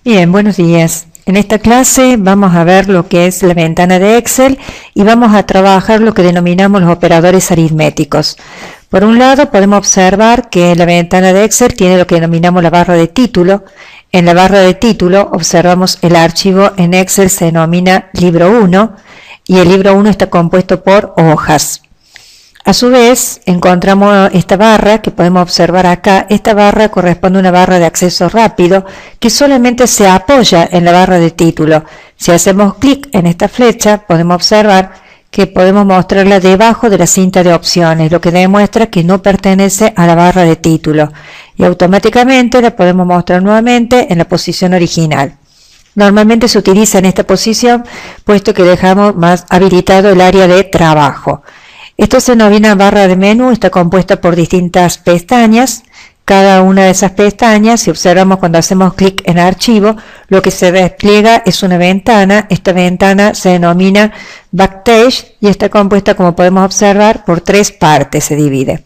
Bien, buenos días. En esta clase vamos a ver lo que es la ventana de Excel y vamos a trabajar lo que denominamos los operadores aritméticos. Por un lado, podemos observar que la ventana de Excel tiene lo que denominamos la barra de título. En la barra de título observamos el archivo en Excel se denomina libro 1 y el libro 1 está compuesto por hojas. A su vez, encontramos esta barra que podemos observar acá. Esta barra corresponde a una barra de acceso rápido que solamente se apoya en la barra de título. Si hacemos clic en esta flecha, podemos observar que podemos mostrarla debajo de la cinta de opciones, lo que demuestra que no pertenece a la barra de título. Y automáticamente la podemos mostrar nuevamente en la posición original. Normalmente se utiliza en esta posición, puesto que dejamos más habilitado el área de trabajo. Esto se denomina barra de menú, está compuesta por distintas pestañas. Cada una de esas pestañas, si observamos cuando hacemos clic en archivo, lo que se despliega es una ventana. Esta ventana se denomina Backstage y está compuesta, como podemos observar, por tres partes, se divide.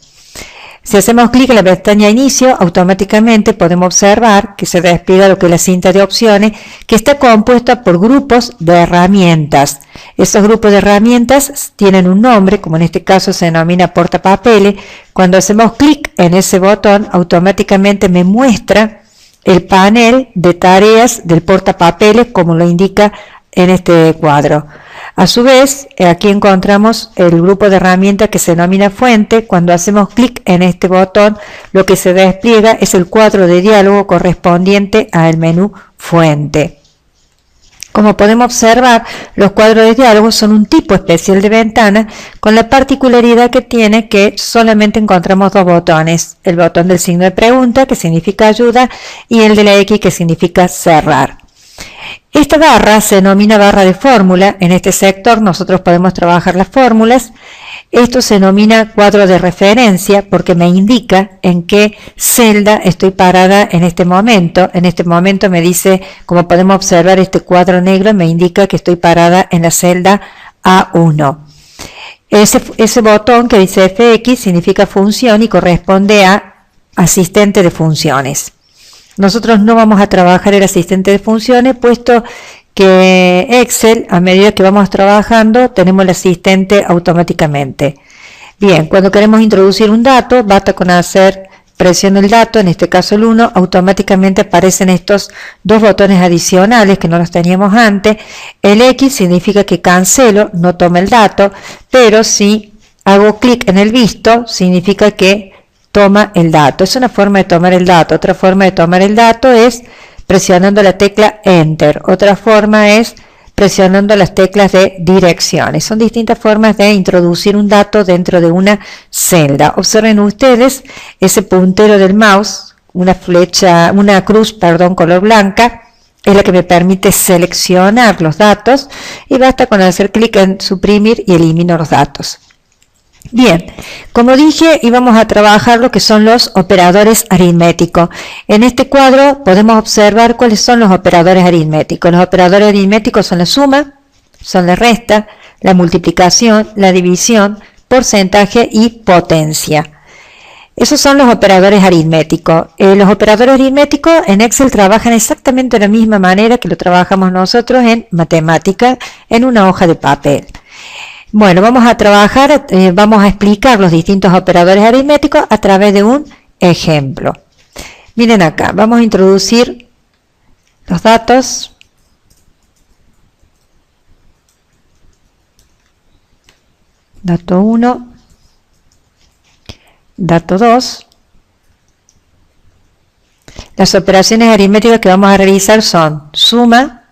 Si hacemos clic en la pestaña Inicio, automáticamente podemos observar que se despliega lo que es la cinta de opciones, que está compuesta por grupos de herramientas. Esos grupos de herramientas tienen un nombre, como en este caso se denomina portapapeles. Cuando hacemos clic en ese botón, automáticamente me muestra el panel de tareas del portapapeles, como lo indica en este cuadro. A su vez, aquí encontramos el grupo de herramientas que se denomina fuente. Cuando hacemos clic en este botón, lo que se despliega es el cuadro de diálogo correspondiente al menú fuente. Como podemos observar, los cuadros de diálogo son un tipo especial de ventana, con la particularidad que tiene que solamente encontramos dos botones: el botón del signo de pregunta, que significa ayuda, y el de la X, que significa cerrar. Esta barra se denomina barra de fórmula. En este sector nosotros podemos trabajar las fórmulas. Esto se denomina cuadro de referencia porque me indica en qué celda estoy parada en este momento. En este momento me dice, como podemos observar, este cuadro negro me indica que estoy parada en la celda A1. Ese botón que dice FX significa función y corresponde a asistente de funciones. Nosotros no vamos a trabajar el asistente de funciones, puesto que Excel, a medida que vamos trabajando, tenemos el asistente automáticamente. Bien, cuando queremos introducir un dato, basta con hacer presión el dato, en este caso el 1, automáticamente aparecen estos dos botones adicionales que no los teníamos antes. El X significa que cancelo, no toma el dato, pero si hago clic en el visto, significa que toma el dato. Es una forma de tomar el dato. Otra forma de tomar el dato es presionando la tecla Enter. Otra forma es presionando las teclas de direcciones. Son distintas formas de introducir un dato dentro de una celda. Observen ustedes ese puntero del mouse, una cruz, color blanca, es la que me permite seleccionar los datos y basta con hacer clic en suprimir y elimino los datos. Bien, como dije, íbamos a trabajar lo que son los operadores aritméticos. En este cuadro podemos observar cuáles son los operadores aritméticos. Los operadores aritméticos son la suma, son la resta, la multiplicación, la división, porcentaje y potencia. Esos son los operadores aritméticos. Los operadores aritméticos en Excel trabajan exactamente de la misma manera que lo trabajamos nosotros en matemática, en una hoja de papel. Bueno, vamos a trabajar, vamos a explicar los distintos operadores aritméticos a través de un ejemplo. Miren acá, vamos a introducir los datos. Dato 1, dato 2. Las operaciones aritméticas que vamos a realizar son suma,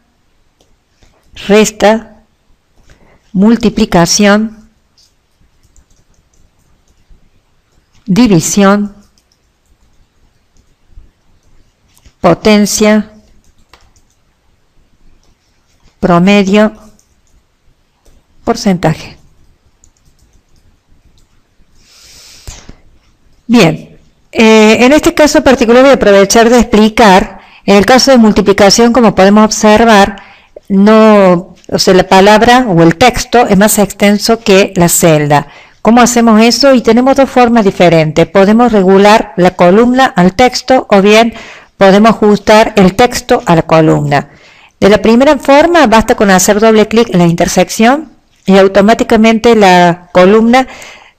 resta, multiplicación, división, potencia, promedio, porcentaje. Bien, en este caso particular voy a aprovechar de explicar. En el caso de multiplicación, como podemos observar, la palabra o el texto es más extenso que la celda. ¿Cómo hacemos eso? Y tenemos dos formas diferentes. Podemos regular la columna al texto o bien podemos ajustar el texto a la columna. De la primera forma, basta con hacer doble clic en la intersección y automáticamente la columna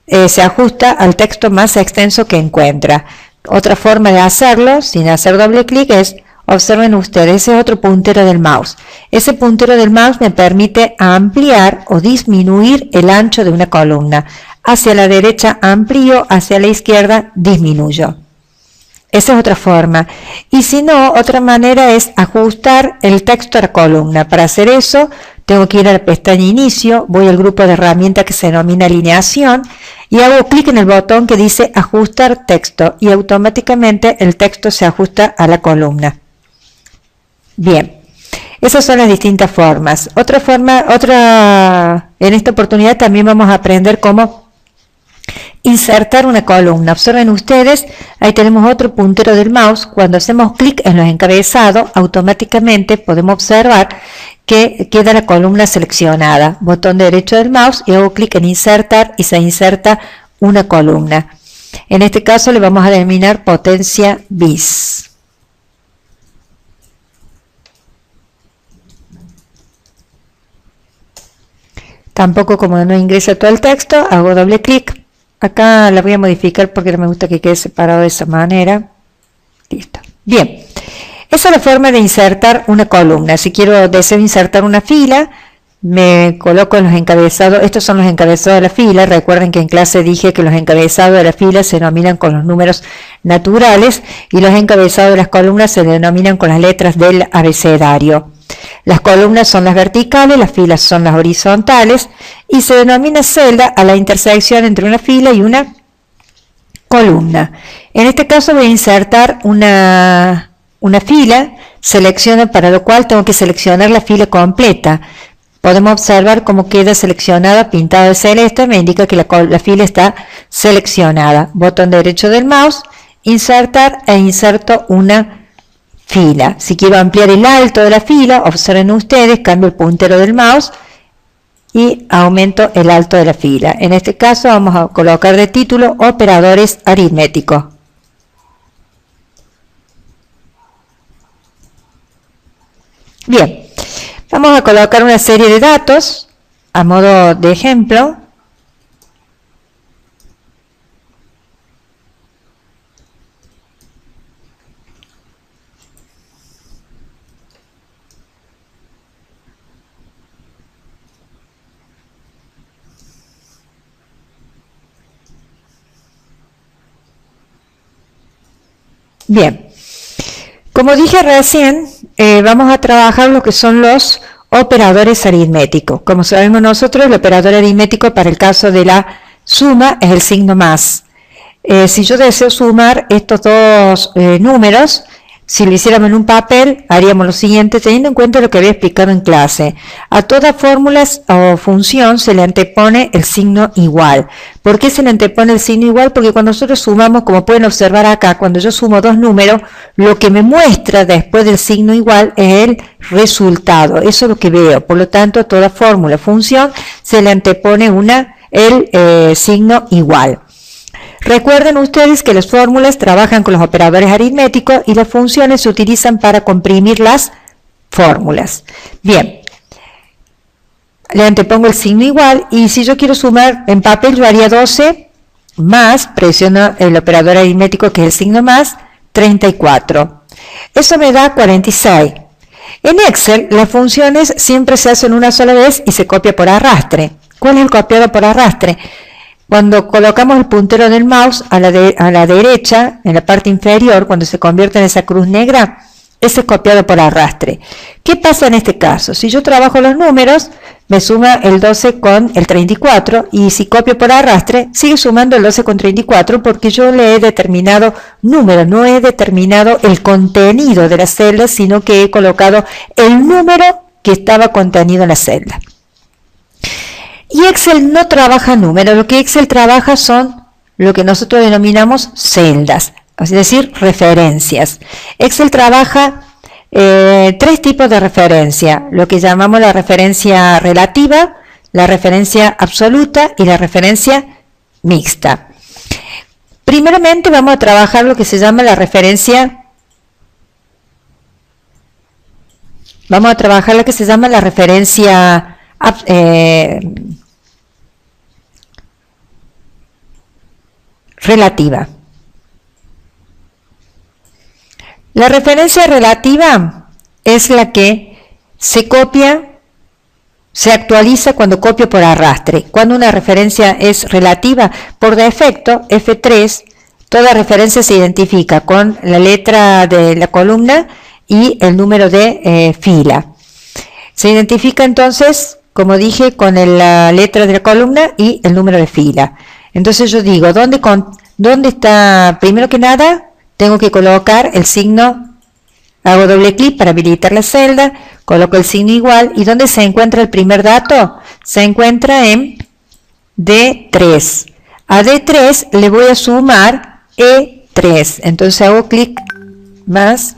se ajusta al texto más extenso que encuentra. Otra forma de hacerlo, sin hacer doble clic, es, observen ustedes, ese es otro puntero del mouse. Ese puntero del mouse me permite ampliar o disminuir el ancho de una columna. Hacia la derecha amplío, hacia la izquierda disminuyo. Esa es otra forma. Y si no, otra manera es ajustar el texto a la columna. Para hacer eso, tengo que ir a la pestaña Inicio, voy al grupo de herramientas que se denomina Alineación y hago clic en el botón que dice Ajustar texto y automáticamente el texto se ajusta a la columna. Bien, esas son las distintas formas. En esta oportunidad también vamos a aprender cómo insertar una columna. Observen ustedes, ahí tenemos otro puntero del mouse. Cuando hacemos clic en los encabezados, automáticamente podemos observar que queda la columna seleccionada. Botón derecho del mouse y hago clic en insertar y se inserta una columna. En este caso le vamos a denominar potencia bis. Tampoco, como no ingresa todo el texto, hago doble clic. Acá la voy a modificar porque no me gusta que quede separado de esa manera. Listo. Bien. Esa es la forma de insertar una columna. Si deseo insertar una fila, me coloco en los encabezados. Estos son los encabezados de la fila. Recuerden que en clase dije que los encabezados de la fila se denominan con los números naturales y los encabezados de las columnas se denominan con las letras del abecedario. Las columnas son las verticales, las filas son las horizontales y se denomina celda a la intersección entre una fila y una columna. En este caso voy a insertar una fila, para lo cual tengo que seleccionar la fila completa. Podemos observar cómo queda seleccionada, pintado de celeste, me indica que la fila está seleccionada. Botón derecho del mouse, insertar e inserto una fila. Si quiero ampliar el alto de la fila, observen ustedes, cambio el puntero del mouse y aumento el alto de la fila. En este caso vamos a colocar de título operadores aritméticos. Bien, vamos a colocar una serie de datos a modo de ejemplo. Bien, como dije recién, vamos a trabajar lo que son los operadores aritméticos. Como sabemos nosotros, el operador aritmético para el caso de la suma es el signo más. Si yo deseo sumar estos dos números, si lo hiciéramos en un papel, haríamos lo siguiente, teniendo en cuenta lo que había explicado en clase. A todas fórmulas o función se le antepone el signo igual. ¿Por qué se le antepone el signo igual? Porque cuando nosotros sumamos, como pueden observar acá, cuando yo sumo dos números, lo que me muestra después del signo igual es el resultado. Eso es lo que veo. Por lo tanto, a toda fórmula o función se le antepone el signo igual. Recuerden ustedes que las fórmulas trabajan con los operadores aritméticos y las funciones se utilizan para comprimir las fórmulas. Bien, le antepongo el signo igual y si yo quiero sumar en papel yo haría 12 más, presiono el operador aritmético que es el signo más, 34. Eso me da 46. En Excel las funciones siempre se hacen una sola vez y se copia por arrastre. ¿Cuál es el copiado por arrastre? Cuando colocamos el puntero del mouse a la derecha, en la parte inferior, cuando se convierte en esa cruz negra, ese es copiado por arrastre. ¿Qué pasa en este caso? Si yo trabajo los números, me suma el 12 con el 34, y si copio por arrastre, sigue sumando el 12 con 34, porque yo le he determinado número, no he determinado el contenido de la celda, sino que he colocado el número que estaba contenido en la celda. Y Excel no trabaja números, lo que Excel trabaja son lo que nosotros denominamos celdas, es decir, referencias. Excel trabaja tres tipos de referencia, lo que llamamos la referencia relativa, la referencia absoluta y la referencia mixta. Primeramente vamos a trabajar lo que se llama la referencia vamos a trabajar lo que se llama la referencia relativa. La referencia relativa es la que se copia, se actualiza cuando copio por arrastre. Cuando una referencia es relativa, por defecto, F3, toda referencia se identifica con la letra de la columna y el número de fila. Se identifica entonces, como dije, con la letra de la columna y el número de fila. Entonces yo digo, ¿dónde está? Primero que nada, tengo que colocar el signo, hago doble clic para habilitar la celda, coloco el signo igual, ¿y dónde se encuentra el primer dato? Se encuentra en D3. A D3 le voy a sumar E3, entonces hago clic más,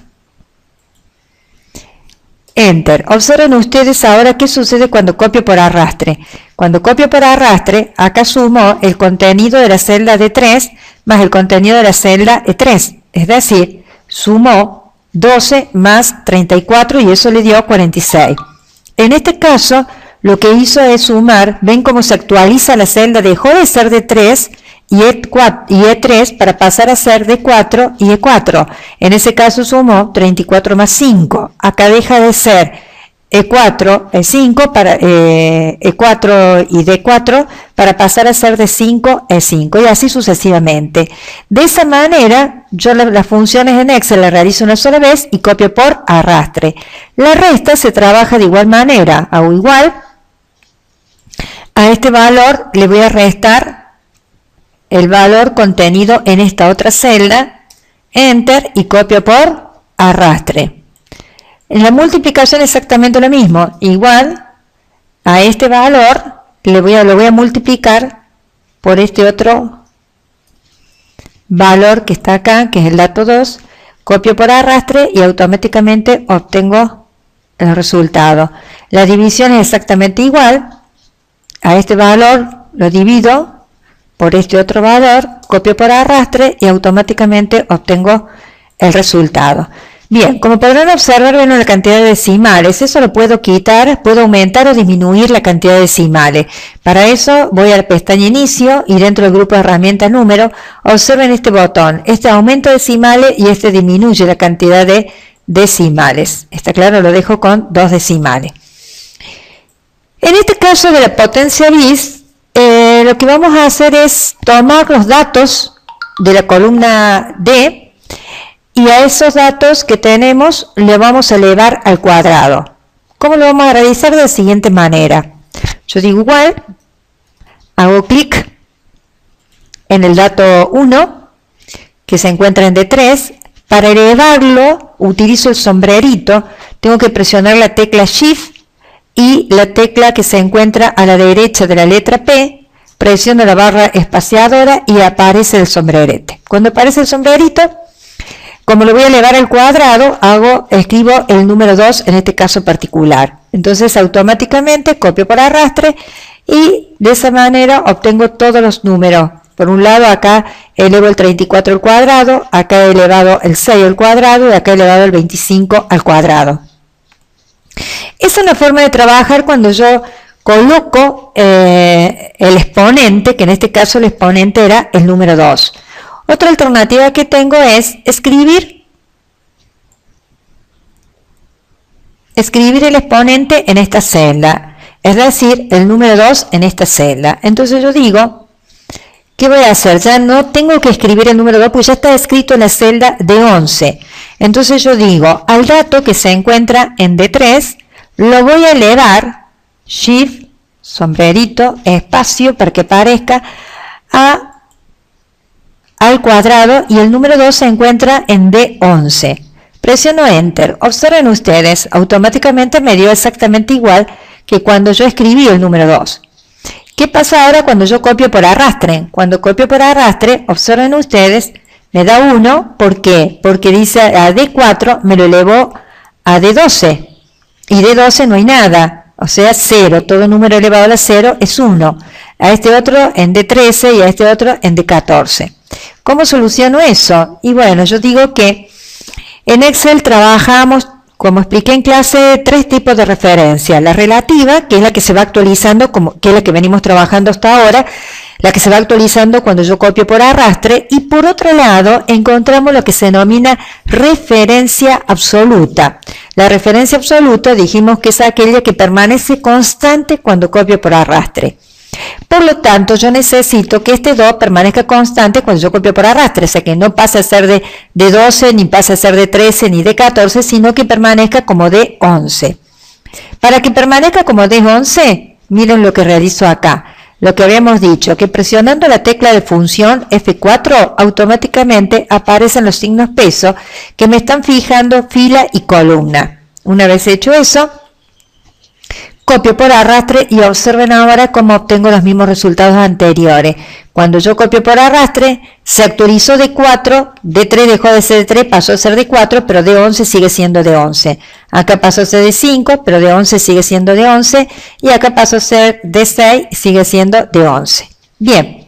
Enter. Observen ustedes ahora qué sucede cuando copio por arrastre. Cuando copio por arrastre, acá sumo el contenido de la celda D3 más el contenido de la celda E3. Es decir, sumó 12 más 34 y eso le dio 46. En este caso, lo que hizo es sumar, ven cómo se actualiza la celda, dejó de ser D3 y E3 para pasar a ser D4 y E4. En ese caso sumó 34 más 5. Acá deja de ser E4, E5 para E4 y D4 para pasar a ser D5, E5 y así sucesivamente. De esa manera yo las funciones en Excel las realizo una sola vez y copio por arrastre. La resta se trabaja de igual manera. Hago igual. A este valor le voy a restar el valor contenido en esta otra celda, Enter y copio por arrastre. En la multiplicación exactamente lo mismo, igual a este valor lo voy a multiplicar por este otro valor que está acá, que es el dato 2, copio por arrastre y automáticamente obtengo el resultado. La división es exactamente igual, a este valor lo divido por este otro valor, copio por arrastre y automáticamente obtengo el resultado. Bien, como podrán observar, ven la cantidad de decimales. Eso lo puedo quitar, puedo aumentar o disminuir la cantidad de decimales. Para eso voy a la pestaña Inicio y dentro del grupo de herramientas Número, observen este botón. Este aumenta decimales y este disminuye la cantidad de decimales. Está claro, lo dejo con 2 decimales. En este caso de la potencia bis, lo que vamos a hacer es tomar los datos de la columna D y a esos datos que tenemos le vamos a elevar al cuadrado. ¿Cómo lo vamos a realizar? De la siguiente manera. Yo digo igual, hago clic en el dato 1 que se encuentra en D3. Para elevarlo utilizo el sombrerito, tengo que presionar la tecla Shift y la tecla que se encuentra a la derecha de la letra P, presiono la barra espaciadora y aparece el sombrerete. Cuando aparece el sombrerito, como lo voy a elevar al cuadrado, escribo el número 2 en este caso particular. Entonces automáticamente copio por arrastre y de esa manera obtengo todos los números. Por un lado acá elevo el 34 al cuadrado, acá he elevado el 6 al cuadrado y acá he elevado el 25 al cuadrado. Es una forma de trabajar cuando yo coloco el exponente, que en este caso el exponente era el número 2. Otra alternativa que tengo es escribir el exponente en esta celda, es decir, el número 2 en esta celda. Entonces yo digo, ¿qué voy a hacer? Ya no tengo que escribir el número 2 porque ya está escrito en la celda de 11. Entonces yo digo, al dato que se encuentra en D3, lo voy a elevar, Shift, sombrerito, espacio, para que aparezca al cuadrado y el número 2 se encuentra en D11. Presiono Enter. Observen ustedes, automáticamente me dio exactamente igual que cuando yo escribí el número 2. ¿Qué pasa ahora cuando yo copio por arrastre? Cuando copio por arrastre, observen ustedes, me da 1, ¿por qué? Porque dice a D4 me lo elevó a D12. Y de 12 no hay nada, o sea 0, todo número elevado a la 0 es 1. A este otro en D13 y a este otro en D14. ¿Cómo soluciono eso? Y bueno, yo digo que en Excel trabajamos como expliqué en clase, tres tipos de referencia. La relativa, que es la que se va actualizando, que es la que venimos trabajando hasta ahora, la que se va actualizando cuando yo copio por arrastre. Y por otro lado, encontramos lo que se denomina referencia absoluta. La referencia absoluta dijimos que es aquella que permanece constante cuando copio por arrastre. Por lo tanto, yo necesito que este 2 permanezca constante cuando yo copio por arrastre, o sea que no pase a ser de 12, ni pase a ser de 13, ni de 14, sino que permanezca como de 11. Para que permanezca como de 11, miren lo que realizo acá. Lo que habíamos dicho, que presionando la tecla de función F4, automáticamente aparecen los signos peso que me están fijando fila y columna. Una vez hecho eso, copio por arrastre y observen ahora cómo obtengo los mismos resultados anteriores. Cuando yo copio por arrastre, se actualizó de 4, de 3 dejó de ser de 3, pasó a ser de 4, pero de 11 sigue siendo de 11. Acá pasó a ser de 5, pero de 11 sigue siendo de 11. Y acá pasó a ser de 6, sigue siendo de 11. Bien,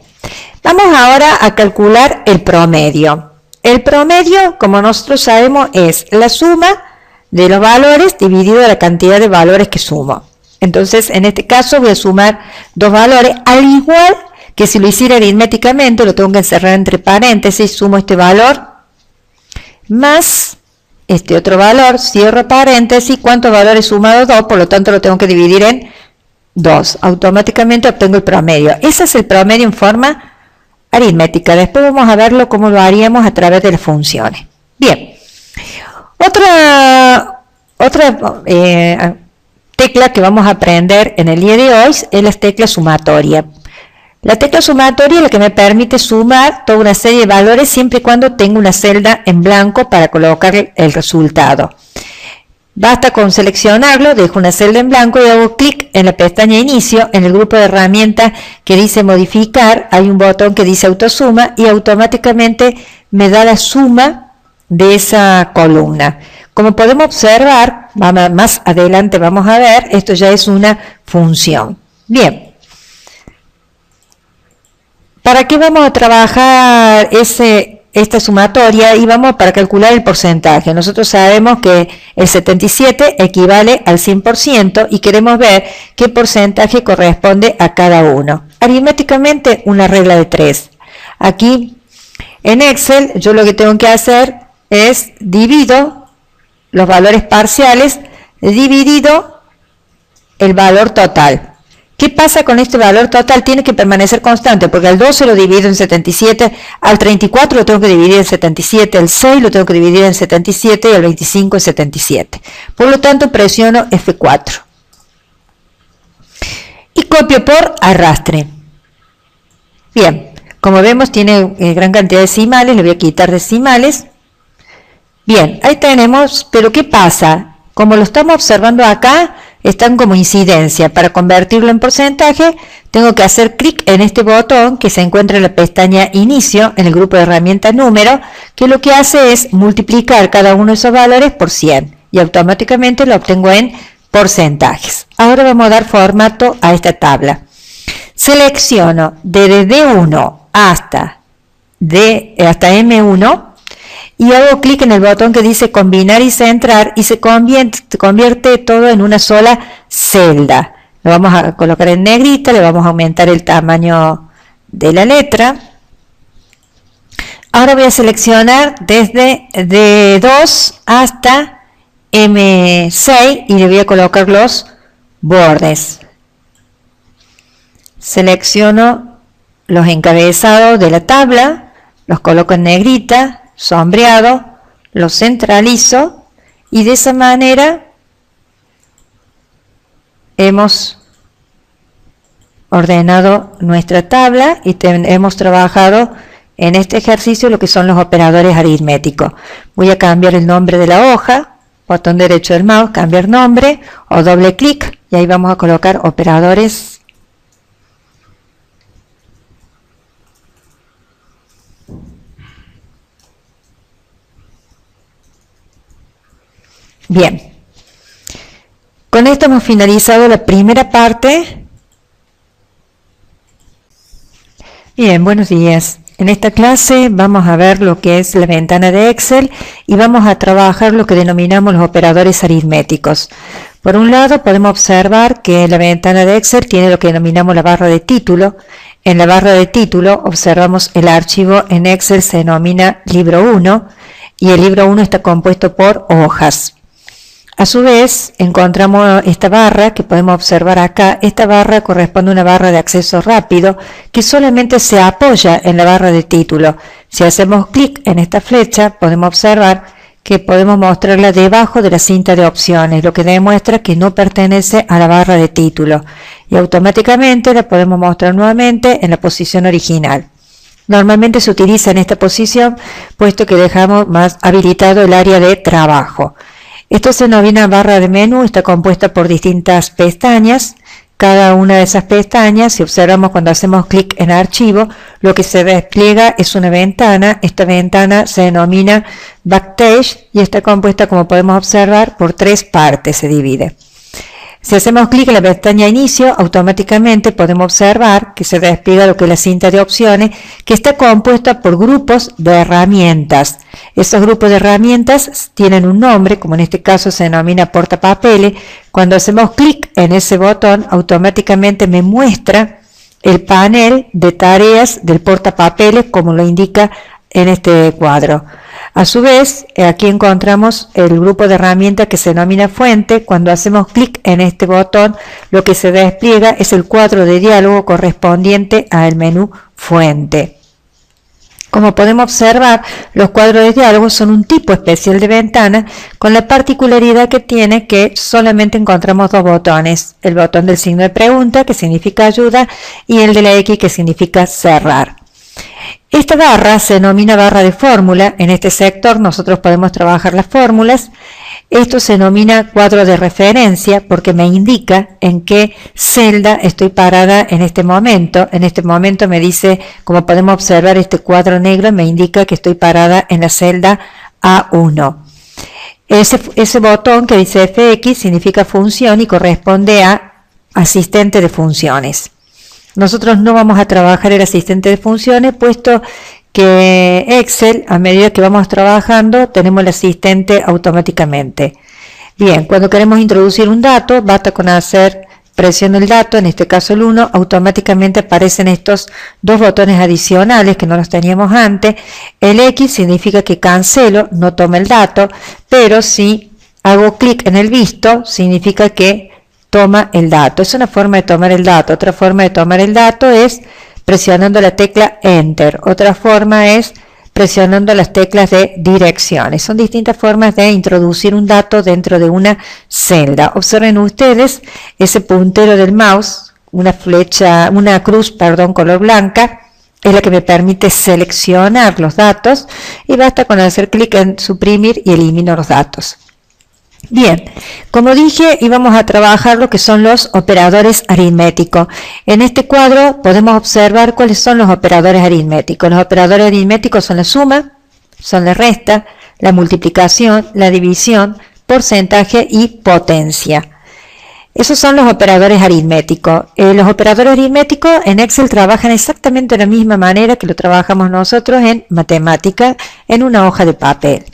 vamos ahora a calcular el promedio. El promedio, como nosotros sabemos, es la suma de los valores dividido la cantidad de valores que sumo. Entonces, en este caso voy a sumar dos valores, al igual que si lo hiciera aritméticamente, lo tengo que encerrar entre paréntesis, sumo este valor más este otro valor, cierro paréntesis, ¿cuántos valores sumado? 2, por lo tanto lo tengo que dividir en 2. Automáticamente obtengo el promedio. Ese es el promedio en forma aritmética. Después vamos a verlo cómo lo haríamos a través de las funciones. Bien, otra tecla que vamos a aprender en el día de hoy es la tecla sumatoria. La tecla sumatoria es la que me permite sumar toda una serie de valores siempre y cuando tenga una celda en blanco para colocar el resultado. Basta con seleccionarlo, dejo una celda en blanco y hago clic en la pestaña Inicio, en el grupo de herramientas que dice Modificar, hay un botón que dice Autosuma y automáticamente me da la suma de esa columna. Como podemos observar, más adelante vamos a ver, esto ya es una función. Bien. ¿Para qué vamos a trabajar esta sumatoria? Y vamos para calcular el porcentaje. Nosotros sabemos que el 77 equivale al 100% y queremos ver qué porcentaje corresponde a cada uno. Aritméticamente, una regla de 3. Aquí, en Excel, yo lo que tengo que hacer es divido los valores parciales dividido el valor total. ¿Qué pasa con este valor total? Tiene que permanecer constante, porque al 12 lo divido en 77, al 34 lo tengo que dividir en 77, al 6 lo tengo que dividir en 77 y al 25 en 77. Por lo tanto, presiono F4. Y copio por arrastre. Bien, como vemos tiene gran cantidad de decimales, le voy a quitar decimales. Bien, ahí tenemos, pero ¿qué pasa? Como lo estamos observando acá, están como incidencia. Para convertirlo en porcentaje, tengo que hacer clic en este botón que se encuentra en la pestaña Inicio, en el grupo de herramientas Número, que lo que hace es multiplicar cada uno de esos valores por 100 y automáticamente lo obtengo en porcentajes. Ahora vamos a dar formato a esta tabla. Selecciono desde D1 hasta M1 y hago clic en el botón que dice combinar y centrar y se convierte todo en una sola celda. Lo vamos a colocar en negrita, le vamos a aumentar el tamaño de la letra. Ahora voy a seleccionar desde D2 hasta M6 y le voy a colocar los bordes. Selecciono los encabezados de la tabla, los coloco en negrita, sombreado, lo centralizo y de esa manera hemos ordenado nuestra tabla y hemos trabajado en este ejercicio lo que son los operadores aritméticos. Voy a cambiar el nombre de la hoja, botón derecho del mouse, cambiar nombre o doble clic y ahí vamos a colocar operadores. Bien, con esto hemos finalizado la primera parte. Bien, buenos días. en esta clase vamos a ver lo que es la ventana de Excel y vamos a trabajar lo que denominamos los operadores aritméticos. Por un lado podemos observar que la ventana de Excel tiene lo que denominamos la barra de título. En la barra de título observamos el archivo en Excel se denomina libro 1 y el libro 1 está compuesto por hojas. A su vez encontramos esta barra que podemos observar acá. Esta barra corresponde a una barra de acceso rápido que solamente se apoya en la barra de título. Si hacemos clic en esta flecha podemos observar que podemos mostrarla debajo de la cinta de opciones, lo que demuestra que no pertenece a la barra de título y automáticamente la podemos mostrar nuevamente en la posición original. Normalmente se utiliza en esta posición puesto que dejamos más habilitado el área de trabajo. Esto se denomina barra de menú, está compuesta por distintas pestañas. Cada una de esas pestañas, si observamos cuando hacemos clic en archivo, lo que se despliega es una ventana. Esta ventana se denomina Backstage y está compuesta, como podemos observar, por 3 partes, se divide. Si hacemos clic en la pestaña Inicio, automáticamente podemos observar que se despliega lo que es la cinta de opciones, que está compuesta por grupos de herramientas. Esos grupos de herramientas tienen un nombre, como en este caso se denomina portapapeles. Cuando hacemos clic en ese botón, automáticamente me muestra el panel de tareas del portapapeles, como lo indica en este cuadro. A su vez, aquí encontramos el grupo de herramientas que se denomina fuente. Cuando hacemos clic en este botón, lo que se despliega es el cuadro de diálogo correspondiente al menú fuente. Como podemos observar, los cuadros de diálogo son un tipo especial de ventana con la particularidad que tiene que solamente encontramos 2 botones. El botón del signo de pregunta, que significa ayuda, y el de la X, que significa cerrar. Esta barra se denomina barra de fórmula. En este sector nosotros podemos trabajar las fórmulas. Esto se denomina cuadro de referencia porque me indica en qué celda estoy parada en este momento. En este momento me dice, como podemos observar, este cuadro negro me indica que estoy parada en la celda A1. Ese botón que dice FX significa función y corresponde a asistente de funciones. Nosotros no vamos a trabajar el asistente de funciones, puesto que Excel, a medida que vamos trabajando, tenemos el asistente automáticamente. Bien, cuando queremos introducir un dato, basta con hacer presión del dato, en este caso el 1, automáticamente aparecen estos 2 botones adicionales que no los teníamos antes. El X significa que cancelo, no toma el dato, pero si hago clic en el visto, significa que toma el dato. Es una forma de tomar el dato. Otra forma de tomar el dato es presionando la tecla Enter. Otra forma es presionando las teclas de direcciones. Son distintas formas de introducir un dato dentro de una celda. Observen ustedes ese puntero del mouse, una cruz, color blanca, es la que me permite seleccionar los datos y basta con hacer clic en suprimir y elimino los datos. Bien, como dije, íbamos a trabajar lo que son los operadores aritméticos. En este cuadro podemos observar cuáles son los operadores aritméticos. Los operadores aritméticos son la suma, son la resta, la multiplicación, la división, porcentaje y potencia. Esos son los operadores aritméticos. Los operadores aritméticos en Excel trabajan exactamente de la misma manera que lo trabajamos nosotros en matemática en una hoja de papel.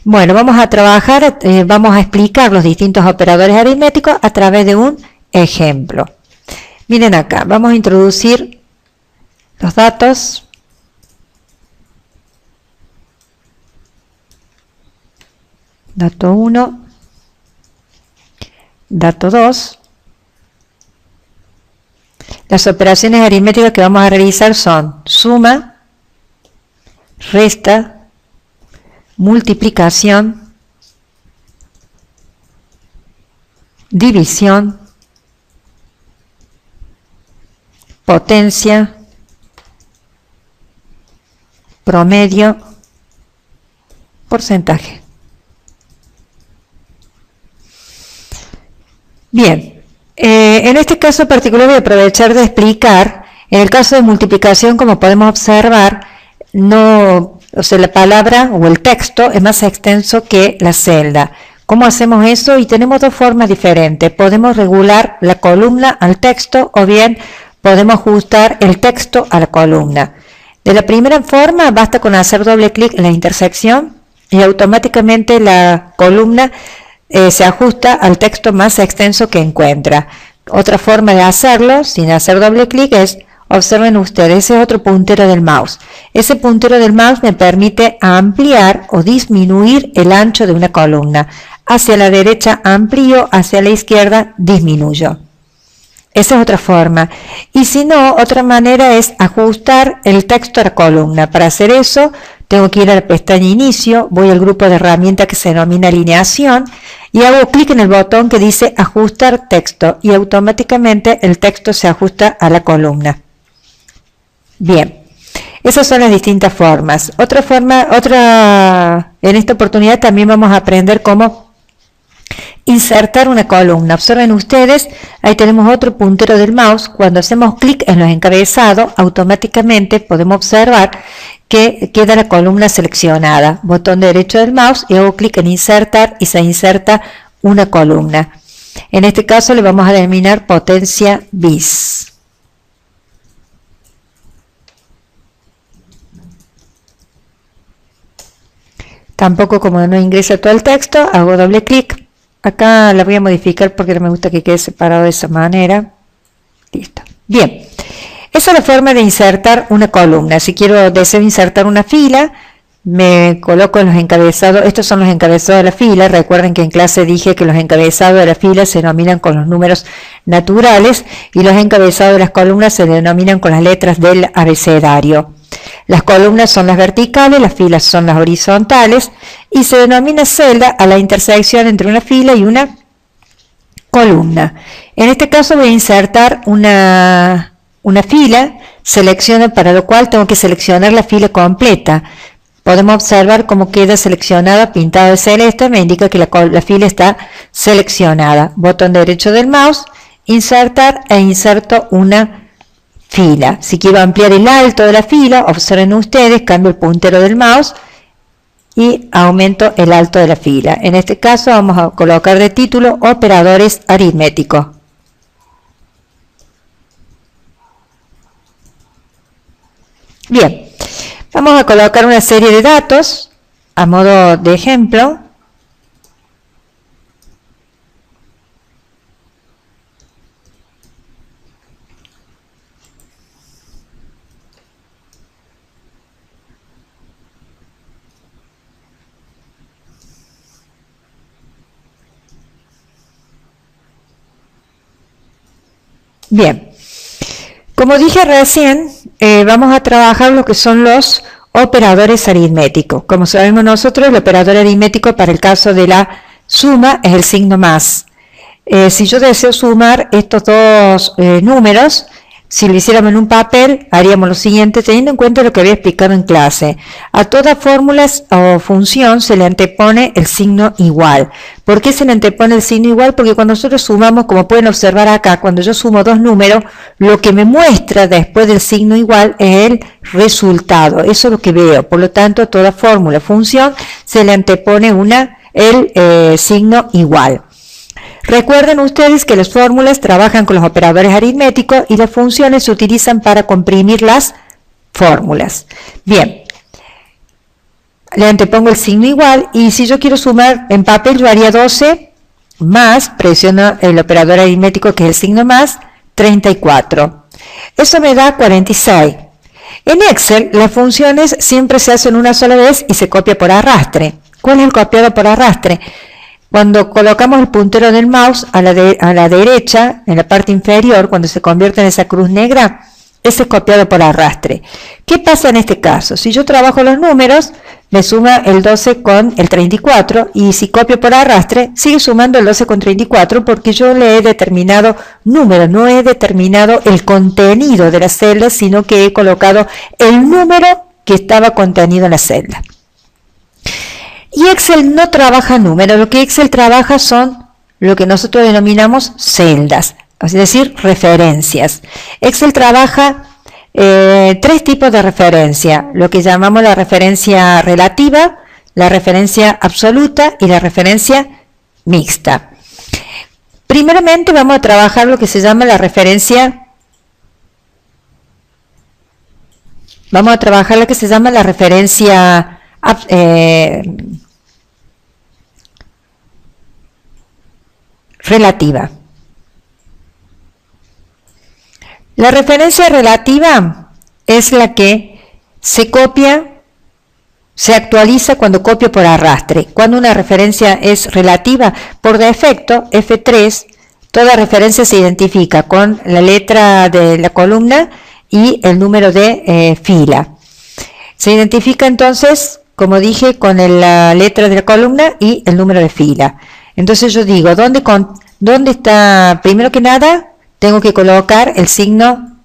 Bueno, vamos a trabajar, vamos a explicar los distintos operadores aritméticos a través de un ejemplo. Miren acá, vamos a introducir los datos. Dato 1, dato 2. Las operaciones aritméticas que vamos a realizar son suma, resta, multiplicación, división, potencia, promedio, porcentaje. Bien, en este caso particular voy a aprovechar de explicar, en el caso de multiplicación, como podemos observar, la palabra o el texto es más extenso que la celda. ¿Cómo hacemos eso? Y tenemos 2 formas diferentes. Podemos regular la columna al texto o bien podemos ajustar el texto a la columna. De la primera forma, basta con hacer doble clic en la intersección y automáticamente la columna se ajusta al texto más extenso que encuentra. Otra forma de hacerlo, sin hacer doble clic, es, observen ustedes, ese es otro puntero del mouse. Ese puntero del mouse me permite ampliar o disminuir el ancho de una columna. Hacia la derecha amplío, hacia la izquierda disminuyo. Esa es otra forma. Y si no, otra manera es ajustar el texto a la columna. Para hacer eso, tengo que ir a la pestaña Inicio, voy al grupo de herramientas que se denomina Alineación y hago clic en el botón que dice Ajustar texto y automáticamente el texto se ajusta a la columna. Bien, esas son las distintas formas. En esta oportunidad también vamos a aprender cómo insertar una columna. Observen ustedes, ahí tenemos otro puntero del mouse. Cuando hacemos clic en los encabezados, automáticamente podemos observar que queda la columna seleccionada. Botón derecho del mouse y hago clic en insertar y se inserta una columna. En este caso le vamos a denominar potencia bis. Tampoco, como no ingresa todo el texto, hago doble clic. Acá la voy a modificar porque no me gusta que quede separado de esa manera. Listo. Bien. Esa es la forma de insertar una columna. Si deseo insertar una fila, me coloco en los encabezados. Estos son los encabezados de la fila. Recuerden que en clase dije que los encabezados de la fila se denominan con los números naturales y los encabezados de las columnas se denominan con las letras del abecedario. Las columnas son las verticales, las filas son las horizontales y se denomina celda a la intersección entre una fila y una columna. En este caso voy a insertar una fila, para lo cual tengo que seleccionar la fila completa. Podemos observar cómo queda seleccionada, pintado de celeste, me indica que la fila está seleccionada. Botón derecho del mouse, insertar e inserto una fila. Si quiero ampliar el alto de la fila, observen ustedes, cambio el puntero del mouse y aumento el alto de la fila. En este caso vamos a colocar de título operadores aritméticos. Bien, vamos a colocar una serie de datos a modo de ejemplo. Bien, como dije recién, vamos a trabajar lo que son los operadores aritméticos. Como sabemos nosotros, el operador aritmético para el caso de la suma es el signo más. Si yo deseo sumar estos dos números, si lo hiciéramos en un papel, haríamos lo siguiente, teniendo en cuenta lo que había explicado en clase. A toda fórmula o función se le antepone el signo igual. ¿Por qué se le antepone el signo igual? Porque cuando nosotros sumamos, como pueden observar acá, cuando yo sumo dos números, lo que me muestra después del signo igual es el resultado. Eso es lo que veo. Por lo tanto, a toda fórmula o función se le antepone el signo igual. Recuerden ustedes que las fórmulas trabajan con los operadores aritméticos y las funciones se utilizan para comprimir las fórmulas. Bien, le antepongo el signo igual y si yo quiero sumar en papel yo haría 12 más, presiono el operador aritmético que es el signo más, 34. Eso me da 46. En Excel las funciones siempre se hacen una sola vez y se copia por arrastre. ¿Cuál es el copiado por arrastre? Cuando colocamos el puntero del mouse a la derecha, en la parte inferior, cuando se convierte en esa cruz negra, ese es copiado por arrastre. ¿Qué pasa en este caso? Si yo trabajo los números, me suma el 12 con el 34, y si copio por arrastre, sigue sumando el 12 con 34, porque yo le he determinado número, no he determinado el contenido de la celda, sino que he colocado el número que estaba contenido en la celda. Y Excel no trabaja números, lo que Excel trabaja son lo que nosotros denominamos celdas, es decir, referencias. Excel trabaja tres tipos de referencia, lo que llamamos la referencia relativa, la referencia absoluta y la referencia mixta. Primeramente vamos a trabajar lo que se llama la referencia vamos a trabajar lo que se llama la referencia relativa. La referencia relativa es la que se copia, se actualiza cuando copio por arrastre. Cuando una referencia es relativa, por defecto, F3, toda referencia se identifica con la letra de la columna y el número de fila. Se identifica entonces, como dije, con la letra de la columna y el número de fila. Entonces yo digo, ¿dónde está? Primero que nada, tengo que colocar el signo,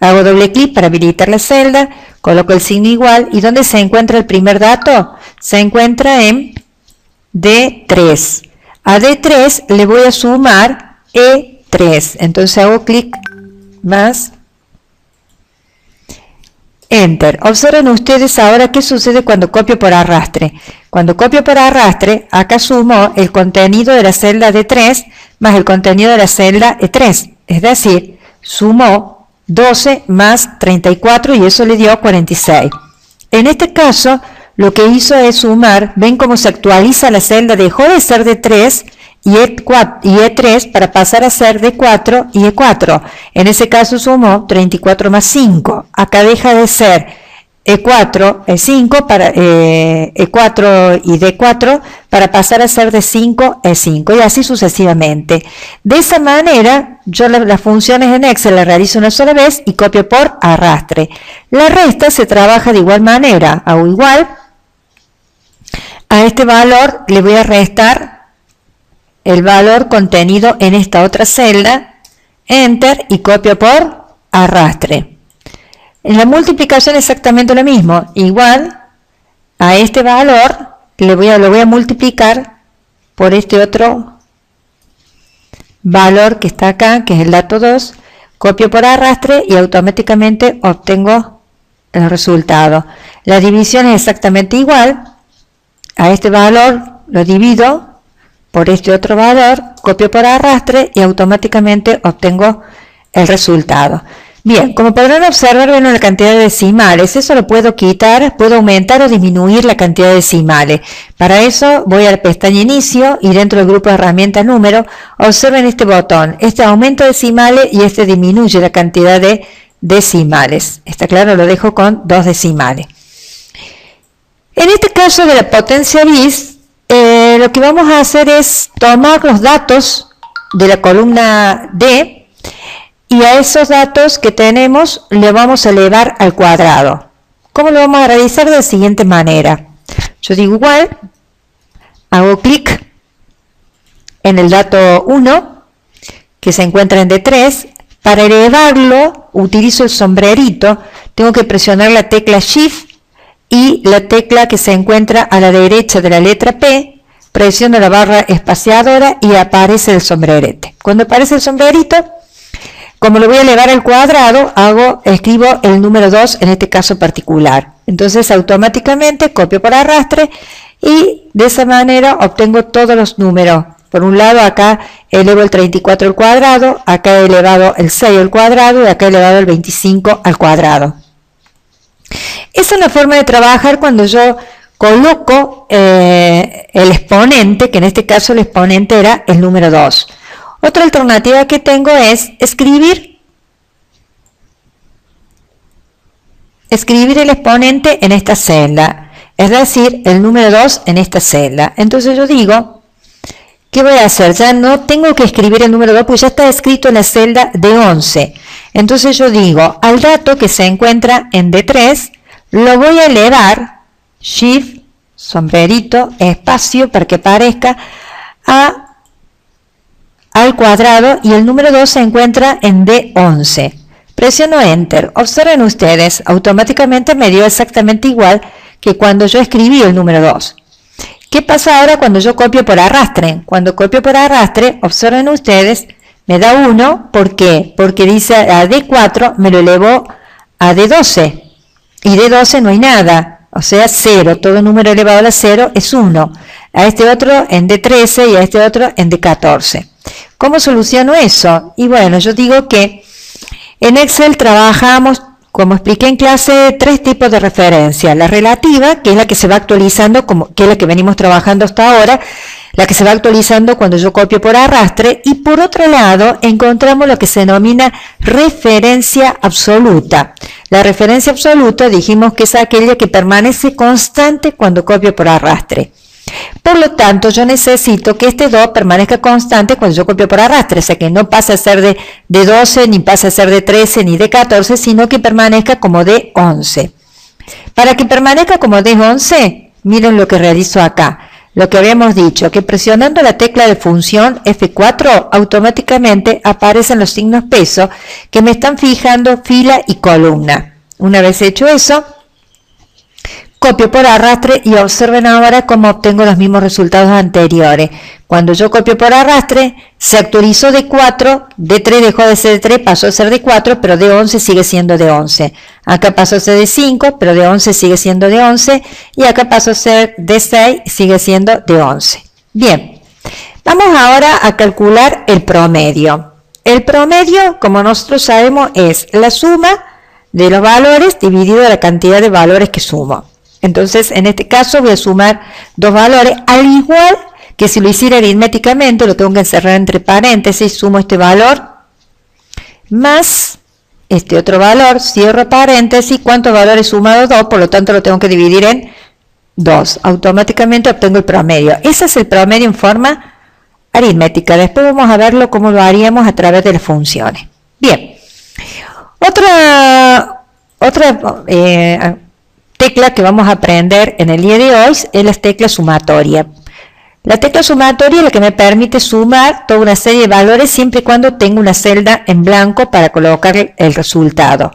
hago doble clic para habilitar la celda, coloco el signo igual, y ¿dónde se encuentra el primer dato? Se encuentra en D3. A D3 le voy a sumar E3, entonces hago clic más, Enter. Observen ustedes ahora qué sucede cuando copio por arrastre. Cuando copio por arrastre, acá sumo el contenido de la celda D3 más el contenido de la celda E3, es decir, sumó 12 más 34 y eso le dio 46. En este caso, lo que hizo es sumar, ven cómo se actualiza la celda, dejó de ser D3 y E3 para pasar a ser D4 y E4. En ese caso sumó 34 más 5. Acá deja de ser E4, E5 para E4 y D4 para pasar a ser D5, E5 y así sucesivamente. De esa manera yo las funciones en Excel las realizo una sola vez y copio por arrastre. La resta se trabaja de igual manera. Hago igual. A este valor le voy a restar el valor contenido en esta otra celda, Enter y copio por arrastre. En la multiplicación exactamente lo mismo, igual a este valor lo voy a multiplicar por este otro valor que está acá, que es el dato 2, copio por arrastre y automáticamente obtengo el resultado. La división es exactamente igual, a este valor lo divido por este otro valor, copio por arrastre y automáticamente obtengo el resultado. Bien, como podrán observar, bueno, la cantidad de decimales, eso lo puedo quitar, puedo aumentar o disminuir la cantidad de decimales. Para eso voy a la pestaña Inicio y dentro del grupo de herramienta Número, observen este botón, este aumenta decimales y este disminuye la cantidad de decimales. Está claro, lo dejo con 2 decimales. En este caso de la potencia bis, lo que vamos a hacer es tomar los datos de la columna D y a esos datos que tenemos le vamos a elevar al cuadrado. ¿Cómo lo vamos a realizar? De la siguiente manera. Yo digo igual, hago clic en el dato 1 que se encuentra en D3. Para elevarlo utilizo el sombrerito, tengo que presionar la tecla Shift y la tecla que se encuentra a la derecha de la letra P, presiono la barra espaciadora y aparece el sombrerete. Cuando aparece el sombrerito, como lo voy a elevar al cuadrado, escribo el número 2 en este caso particular. Entonces automáticamente copio por arrastre y de esa manera obtengo todos los números. Por un lado acá elevo el 34 al cuadrado, acá he elevado el 6 al cuadrado y acá he elevado el 25 al cuadrado. Esa es la forma de trabajar cuando yo coloco el exponente, que en este caso el exponente era el número 2. Otra alternativa que tengo es escribir el exponente en esta celda, es decir, el número 2 en esta celda. Entonces yo digo, ¿qué voy a hacer? Ya no tengo que escribir el número 2 porque ya está escrito en la celda de 11. Entonces yo digo, al dato que se encuentra en D3, lo voy a elevar, Shift, sombrerito, espacio, para que parezca al cuadrado y el número 2 se encuentra en D11. Presiono Enter. Observen ustedes, automáticamente me dio exactamente igual que cuando yo escribí el número 2. ¿Qué pasa ahora cuando yo copio por arrastre? Cuando copio por arrastre, observen ustedes, me da 1, ¿por qué? Porque dice a D4 me lo elevó a D12. Y de 12 no hay nada, o sea 0, todo número elevado a la 0 es 1, a este otro en D13 y a este otro en D14. ¿Cómo soluciono eso? Y bueno, yo digo que en Excel trabajamos como expliqué en clase, tres tipos de referencia. La relativa, que es la que se va actualizando, que es la que venimos trabajando hasta ahora, la que se va actualizando cuando yo copio por arrastre. Y por otro lado, encontramos lo que se denomina referencia absoluta. La referencia absoluta dijimos que es aquella que permanece constante cuando copio por arrastre. Por lo tanto, yo necesito que este 2 permanezca constante cuando yo copio por arrastre, o sea que no pase a ser de 12, ni pase a ser de 13, ni de 14, sino que permanezca como de 11. Para que permanezca como de 11, miren lo que realizo acá. Lo que habíamos dicho, que presionando la tecla de función F4, automáticamente aparecen los signos peso que me están fijando fila y columna. Una vez hecho eso, copio por arrastre y observen ahora cómo obtengo los mismos resultados anteriores. Cuando yo copio por arrastre, se actualizó de 4, de 3 dejó de ser de 3, pasó a ser de 4, pero de 11 sigue siendo de 11. Acá pasó a ser de 5, pero de 11 sigue siendo de 11. Y acá pasó a ser de 6, sigue siendo de 11. Bien, vamos ahora a calcular el promedio. El promedio, como nosotros sabemos, es la suma de los valores dividido la cantidad de valores que sumo. Entonces, en este caso voy a sumar dos valores, al igual que si lo hiciera aritméticamente, lo tengo que encerrar entre paréntesis, sumo este valor más este otro valor, cierro paréntesis, ¿cuántos valores he sumado? 2, por lo tanto lo tengo que dividir en 2. Automáticamente obtengo el promedio. Ese es el promedio en forma aritmética. Después vamos a verlo cómo lo haríamos a través de las funciones. Bien, otra tecla que vamos a aprender en el día de hoy es la tecla sumatoria. La tecla sumatoria es la que me permite sumar toda una serie de valores siempre y cuando tenga una celda en blanco para colocar el resultado.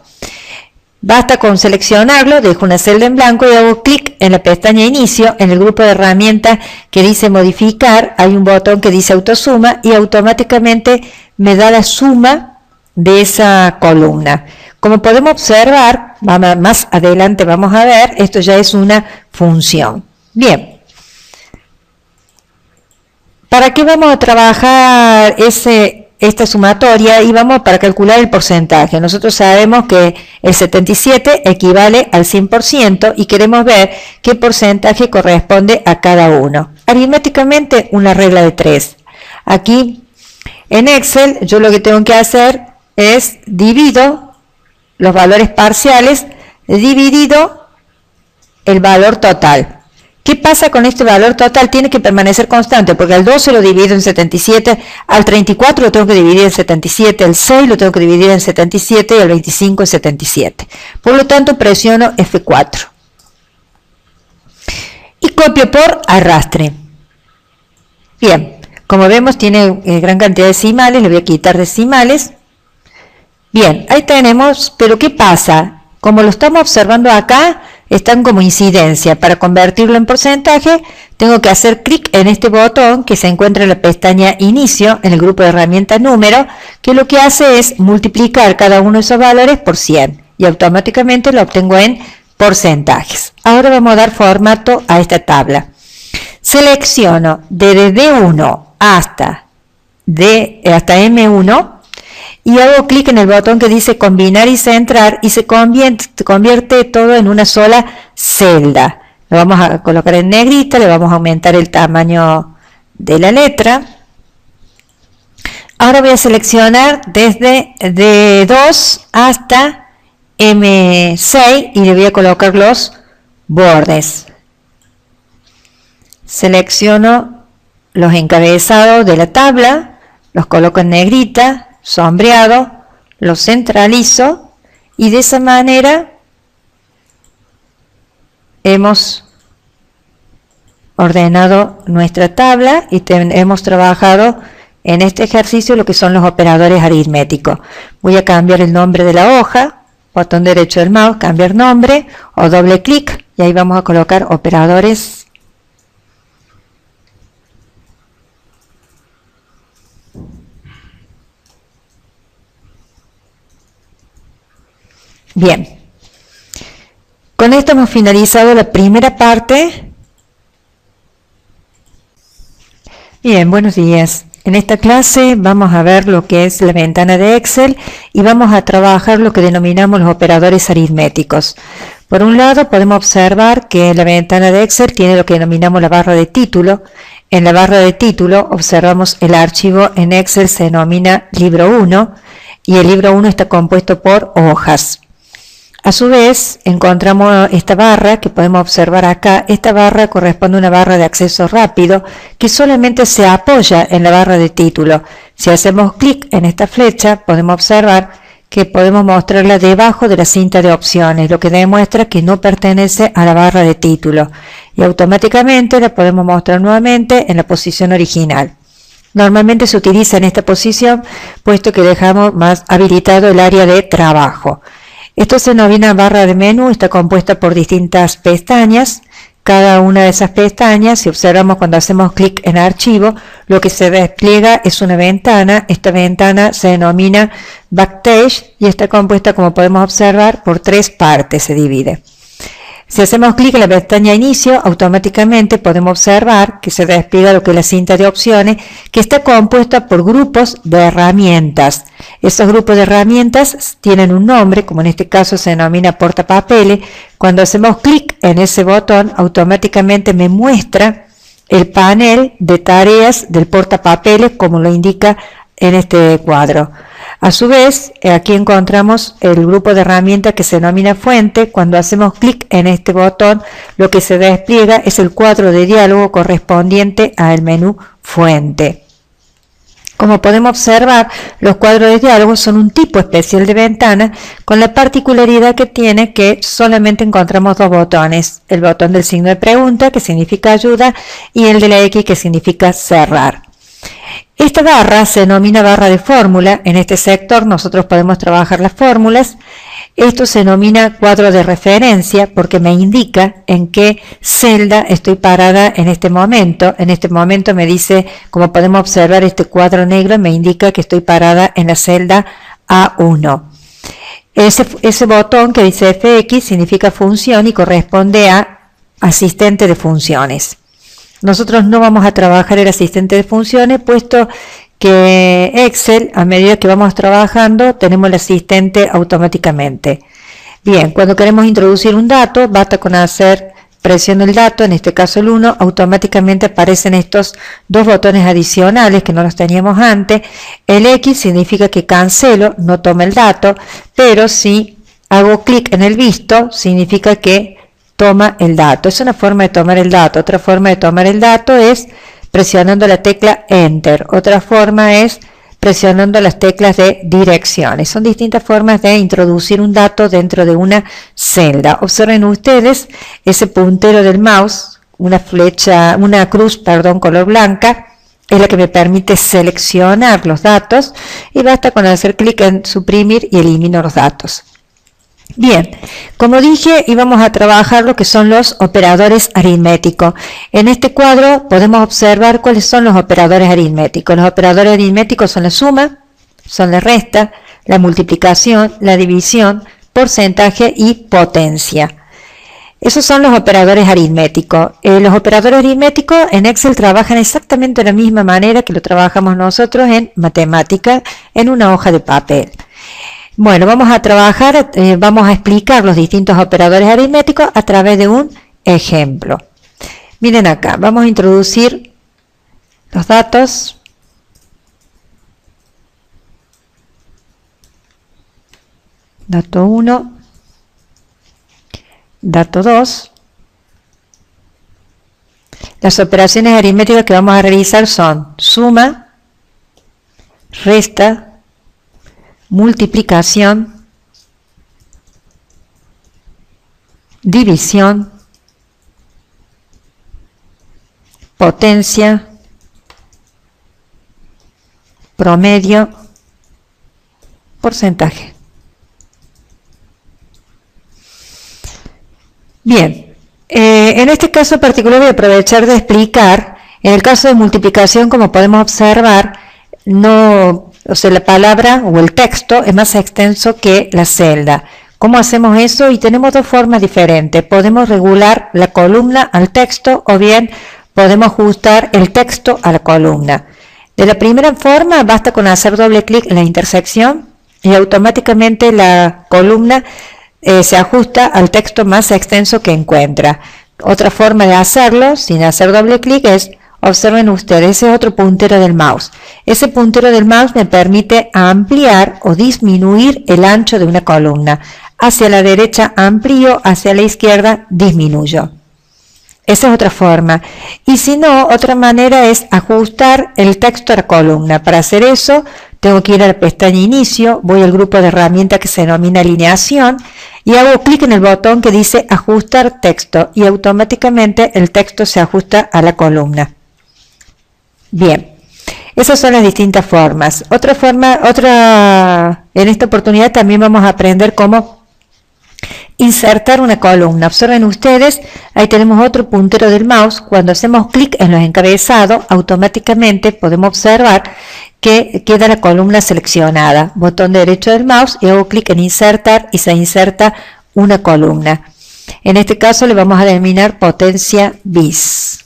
Basta con seleccionarlo, dejo una celda en blanco y hago clic en la pestaña Inicio, en el grupo de herramientas que dice Modificar, hay un botón que dice Autosuma y automáticamente me da la suma de esa columna. Como podemos observar, más adelante vamos a ver, esto ya es una función. Bien. ¿Para qué vamos a trabajar esta sumatoria? Y vamos para calcular el porcentaje. Nosotros sabemos que el 77 equivale al 100% y queremos ver qué porcentaje corresponde a cada uno. Aritméticamente, una regla de 3. Aquí, en Excel, yo lo que tengo que hacer es divido los valores parciales dividido el valor total. ¿Qué pasa con este valor total? Tiene que permanecer constante, porque al 12 lo divido en 77, al 34 lo tengo que dividir en 77, al 6 lo tengo que dividir en 77 y al 25 en 77. Por lo tanto, presiono F4. Y copio por arrastre. Bien, como vemos tiene gran cantidad de decimales, le voy a quitar decimales. Bien, ahí tenemos, pero ¿qué pasa? Como lo estamos observando acá, están como incidencia. Para convertirlo en porcentaje, tengo que hacer clic en este botón que se encuentra en la pestaña Inicio, en el grupo de herramientas Número, que lo que hace es multiplicar cada uno de esos valores por 100 y automáticamente lo obtengo en porcentajes. Ahora vamos a dar formato a esta tabla. Selecciono desde D1 hasta M1 y hago clic en el botón que dice combinar y centrar y se convierte todo en una sola celda. Lo vamos a colocar en negrita, le vamos a aumentar el tamaño de la letra. Ahora voy a seleccionar desde D2 hasta M6 y le voy a colocar los bordes. Selecciono los encabezados de la tabla, los coloco en negrita, sombreado, lo centralizo y de esa manera hemos ordenado nuestra tabla y hemos trabajado en este ejercicio lo que son los operadores aritméticos. Voy a cambiar el nombre de la hoja, botón derecho del mouse, cambiar nombre o doble clic y ahí vamos a colocar operadores. Bien, con esto hemos finalizado la primera parte. Bien, buenos días. En esta clase vamos a ver lo que es la ventana de Excel y vamos a trabajar lo que denominamos los operadores aritméticos. Por un lado, podemos observar que la ventana de Excel tiene lo que denominamos la barra de título. En la barra de título observamos el archivo en Excel se denomina libro 1 y el libro 1 está compuesto por hojas. A su vez, encontramos esta barra que podemos observar acá. Esta barra corresponde a una barra de acceso rápido que solamente se apoya en la barra de título. Si hacemos clic en esta flecha, podemos observar que podemos mostrarla debajo de la cinta de opciones, lo que demuestra que no pertenece a la barra de título. Y automáticamente la podemos mostrar nuevamente en la posición original. Normalmente se utiliza en esta posición, puesto que dejamos más habilitado el área de trabajo. Esto se denomina barra de menú, está compuesta por distintas pestañas. Cada una de esas pestañas, si observamos cuando hacemos clic en archivo, lo que se despliega es una ventana. Esta ventana se denomina Backstage y está compuesta, como podemos observar, por 3 partes, se divide. Si hacemos clic en la pestaña Inicio, automáticamente podemos observar que se despliega lo que es la cinta de opciones, que está compuesta por grupos de herramientas. Esos grupos de herramientas tienen un nombre, como en este caso se denomina portapapeles. Cuando hacemos clic en ese botón, automáticamente me muestra el panel de tareas del portapapeles, como lo indica en este cuadro. A su vez, aquí encontramos el grupo de herramientas que se denomina fuente. Cuando hacemos clic en este botón, lo que se despliega es el cuadro de diálogo correspondiente al menú fuente. Como podemos observar, los cuadros de diálogo son un tipo especial de ventana con la particularidad que tiene que solamente encontramos 2 botones. El botón del signo de pregunta, que significa ayuda, y el de la X, que significa cerrar. Esta barra se denomina barra de fórmula. En este sector nosotros podemos trabajar las fórmulas. Esto se denomina cuadro de referencia porque me indica en qué celda estoy parada en este momento. En este momento me dice, como podemos observar, este cuadro negro me indica que estoy parada en la celda A1. Ese botón que dice FX significa función y corresponde a asistente de funciones. Nosotros no vamos a trabajar el asistente de funciones, puesto que Excel, a medida que vamos trabajando, tenemos el asistente automáticamente. Bien, cuando queremos introducir un dato, basta con hacer presión del dato, en este caso el 1, automáticamente aparecen estos 2 botones adicionales que no los teníamos antes. El X significa que cancelo, no toma el dato, pero si hago clic en el visto, significa que toma el dato. Es una forma de tomar el dato. Otra forma de tomar el dato es presionando la tecla Enter. Otra forma es presionando las teclas de direcciones. Son distintas formas de introducir un dato dentro de una celda. Observen ustedes ese puntero del mouse, una cruz, color blanca, es la que me permite seleccionar los datos y basta con hacer clic en suprimir y elimino los datos. Bien, como dije, íbamos a trabajar lo que son los operadores aritméticos. En este cuadro podemos observar cuáles son los operadores aritméticos. Los operadores aritméticos son la suma, son la resta, la multiplicación, la división, porcentaje y potencia. Esos son los operadores aritméticos. Los operadores aritméticos en Excel trabajan exactamente de la misma manera que lo trabajamos nosotros en matemática en una hoja de papel. Bueno, vamos a trabajar, vamos a explicar los distintos operadores aritméticos a través de un ejemplo. Miren acá, vamos a introducir los datos. Dato 1, dato 2. Las operaciones aritméticas que vamos a realizar son suma, resta, multiplicación, división, potencia, promedio, porcentaje. Bien, en este caso particular voy a aprovechar de explicar, en el caso de multiplicación, como podemos observar, la palabra o el texto es más extenso que la celda. ¿Cómo hacemos eso? Y tenemos 2 formas diferentes. Podemos regular la columna al texto o bien podemos ajustar el texto a la columna. De la primera forma, basta con hacer doble clic en la intersección y automáticamente la columna se ajusta al texto más extenso que encuentra. Otra forma de hacerlo, sin hacer doble clic, es, observen ustedes, ese es otro puntero del mouse. Ese puntero del mouse me permite ampliar o disminuir el ancho de una columna. Hacia la derecha amplío, hacia la izquierda disminuyo. Esa es otra forma. Y si no, otra manera es ajustar el texto a la columna. Para hacer eso, tengo que ir a la pestaña Inicio, voy al grupo de herramientas que se denomina Alineación y hago clic en el botón que dice Ajustar texto y automáticamente el texto se ajusta a la columna. Bien, esas son las distintas formas. En esta oportunidad también vamos a aprender cómo insertar una columna. Observen ustedes, ahí tenemos otro puntero del mouse. Cuando hacemos clic en los encabezados, automáticamente podemos observar que queda la columna seleccionada. Botón derecho del mouse y hago clic en insertar y se inserta una columna. En este caso le vamos a denominar potencia bis.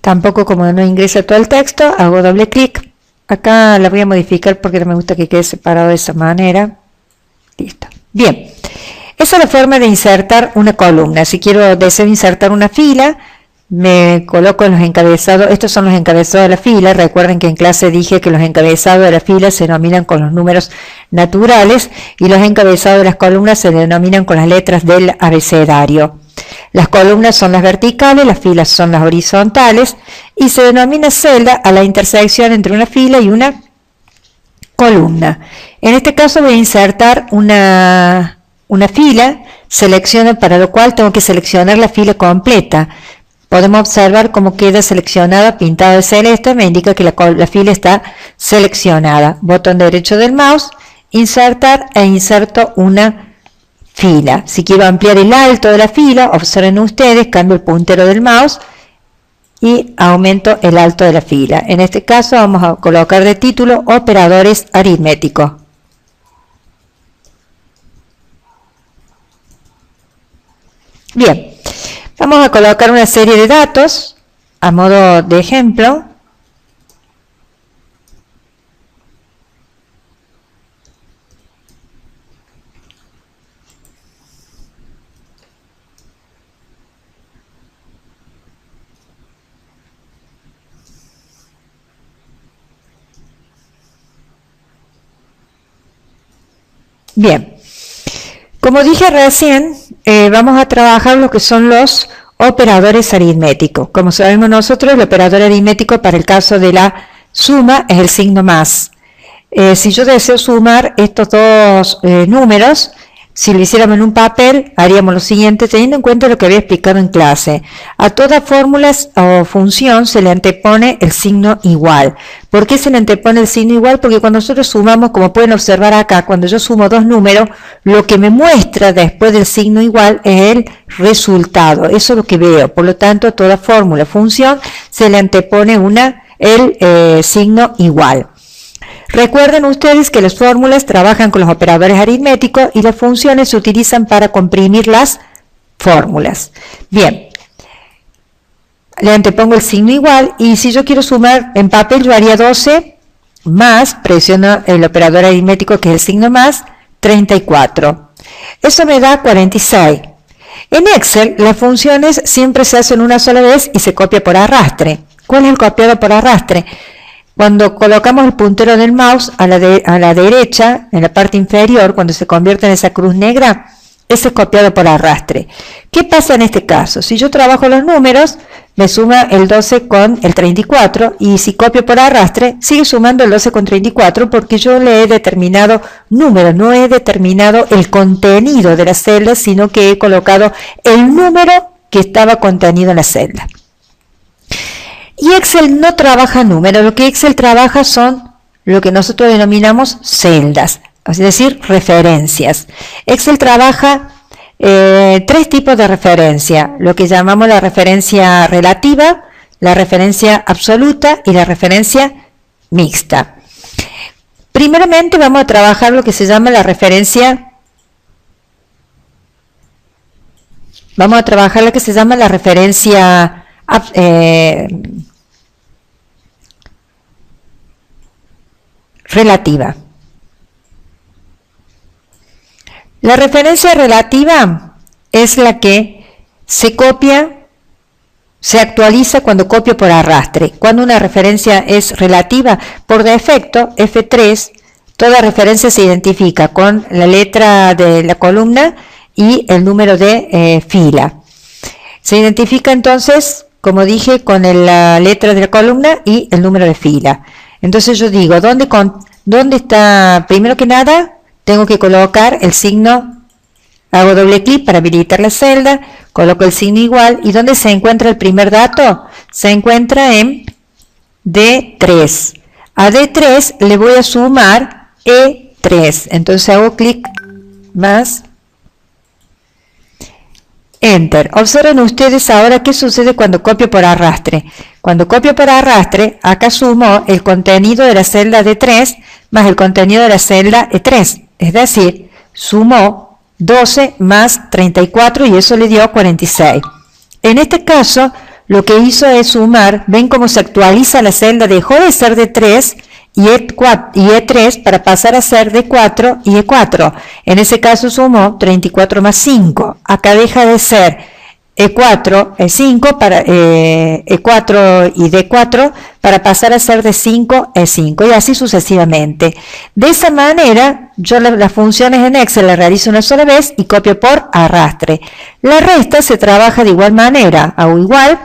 Tampoco, como no ingresa todo el texto, hago doble clic. Acá la voy a modificar porque no me gusta que quede separado de esa manera. Listo. Bien. Esa es la forma de insertar una columna. Si deseo insertar una fila, me coloco en los encabezados. Estos son los encabezados de la fila. Recuerden que en clase dije que los encabezados de la fila se denominan con los números naturales y los encabezados de las columnas se denominan con las letras del abecedario. Las columnas son las verticales, las filas son las horizontales y se denomina celda a la intersección entre una fila y una columna. En este caso voy a insertar una fila, selecciono, para lo cual tengo que seleccionar la fila completa. Podemos observar cómo queda seleccionada, pintada de celeste, me indica que la fila está seleccionada. Botón derecho del mouse, insertar e inserto una fila. Si quiero ampliar el alto de la fila, observen ustedes, cambio el puntero del mouse y aumento el alto de la fila. En este caso vamos a colocar de título operadores aritméticos. Bien, vamos a colocar una serie de datos a modo de ejemplo. Bien, como dije recién, vamos a trabajar lo que son los operadores aritméticos. Como sabemos nosotros, el operador aritmético para el caso de la suma es el signo más. Si yo deseo sumar estos dos números, si lo hiciéramos en un papel, haríamos lo siguiente, teniendo en cuenta lo que había explicado en clase. A toda fórmula o función se le antepone el signo igual. ¿Por qué se le antepone el signo igual? Porque cuando nosotros sumamos, como pueden observar acá, cuando yo sumo dos números, lo que me muestra después del signo igual es el resultado. Eso es lo que veo. Por lo tanto, a toda fórmula o función se le antepone el signo igual. Recuerden ustedes que las fórmulas trabajan con los operadores aritméticos y las funciones se utilizan para comprimir las fórmulas. Bien, le antepongo el signo igual y si yo quiero sumar en papel yo haría 12 más, presiono el operador aritmético que es el signo más, 34. Eso me da 46. En Excel las funciones siempre se hacen una sola vez y se copia por arrastre. ¿Cuál es el copiado por arrastre? Cuando colocamos el puntero del mouse a la derecha, en la parte inferior, cuando se convierte en esa cruz negra, ese es copiado por arrastre. ¿Qué pasa en este caso? Si yo trabajo los números, me suma el 12 con el 34, y si copio por arrastre, sigue sumando el 12 con 34, porque yo le he determinado número, no he determinado el contenido de la celda, sino que he colocado el número que estaba contenido en la celda. Y Excel no trabaja números, lo que Excel trabaja son lo que nosotros denominamos celdas, es decir, referencias. Excel trabaja tres tipos de referencia, lo que llamamos la referencia relativa, la referencia absoluta y la referencia mixta. Primeramente vamos a trabajar lo que se llama la referencia vamos a trabajar lo que se llama la referencia relativa. La referencia relativa es la que se copia, se actualiza cuando copio por arrastre. Cuando una referencia es relativa, por defecto, F3, toda referencia se identifica con la letra de la columna y el número de fila. Se identifica entonces, como dije, con la letra de la columna y el número de fila. Entonces yo digo, ¿dónde está? Primero que nada, tengo que colocar el signo, hago doble clic para habilitar la celda, coloco el signo igual, y ¿dónde se encuentra el primer dato? Se encuentra en D3. A D3 le voy a sumar E3, entonces hago clic más, Enter. Observen ustedes ahora qué sucede cuando copio por arrastre. Cuando copio por arrastre, acá sumo el contenido de la celda D3 más el contenido de la celda E3. Es decir, sumó 12 más 34 y eso le dio 46. En este caso, lo que hizo es sumar, ven cómo se actualiza la celda, dejó de ser D3 y E3 para pasar a ser D4 y E4. En ese caso sumó 34 más 5. Acá deja de ser E4, E5 para E4 y D4 para pasar a ser D5, E5 y así sucesivamente. De esa manera yo las funciones en Excel las realizo una sola vez y copio por arrastre. La resta se trabaja de igual manera. Hago igual.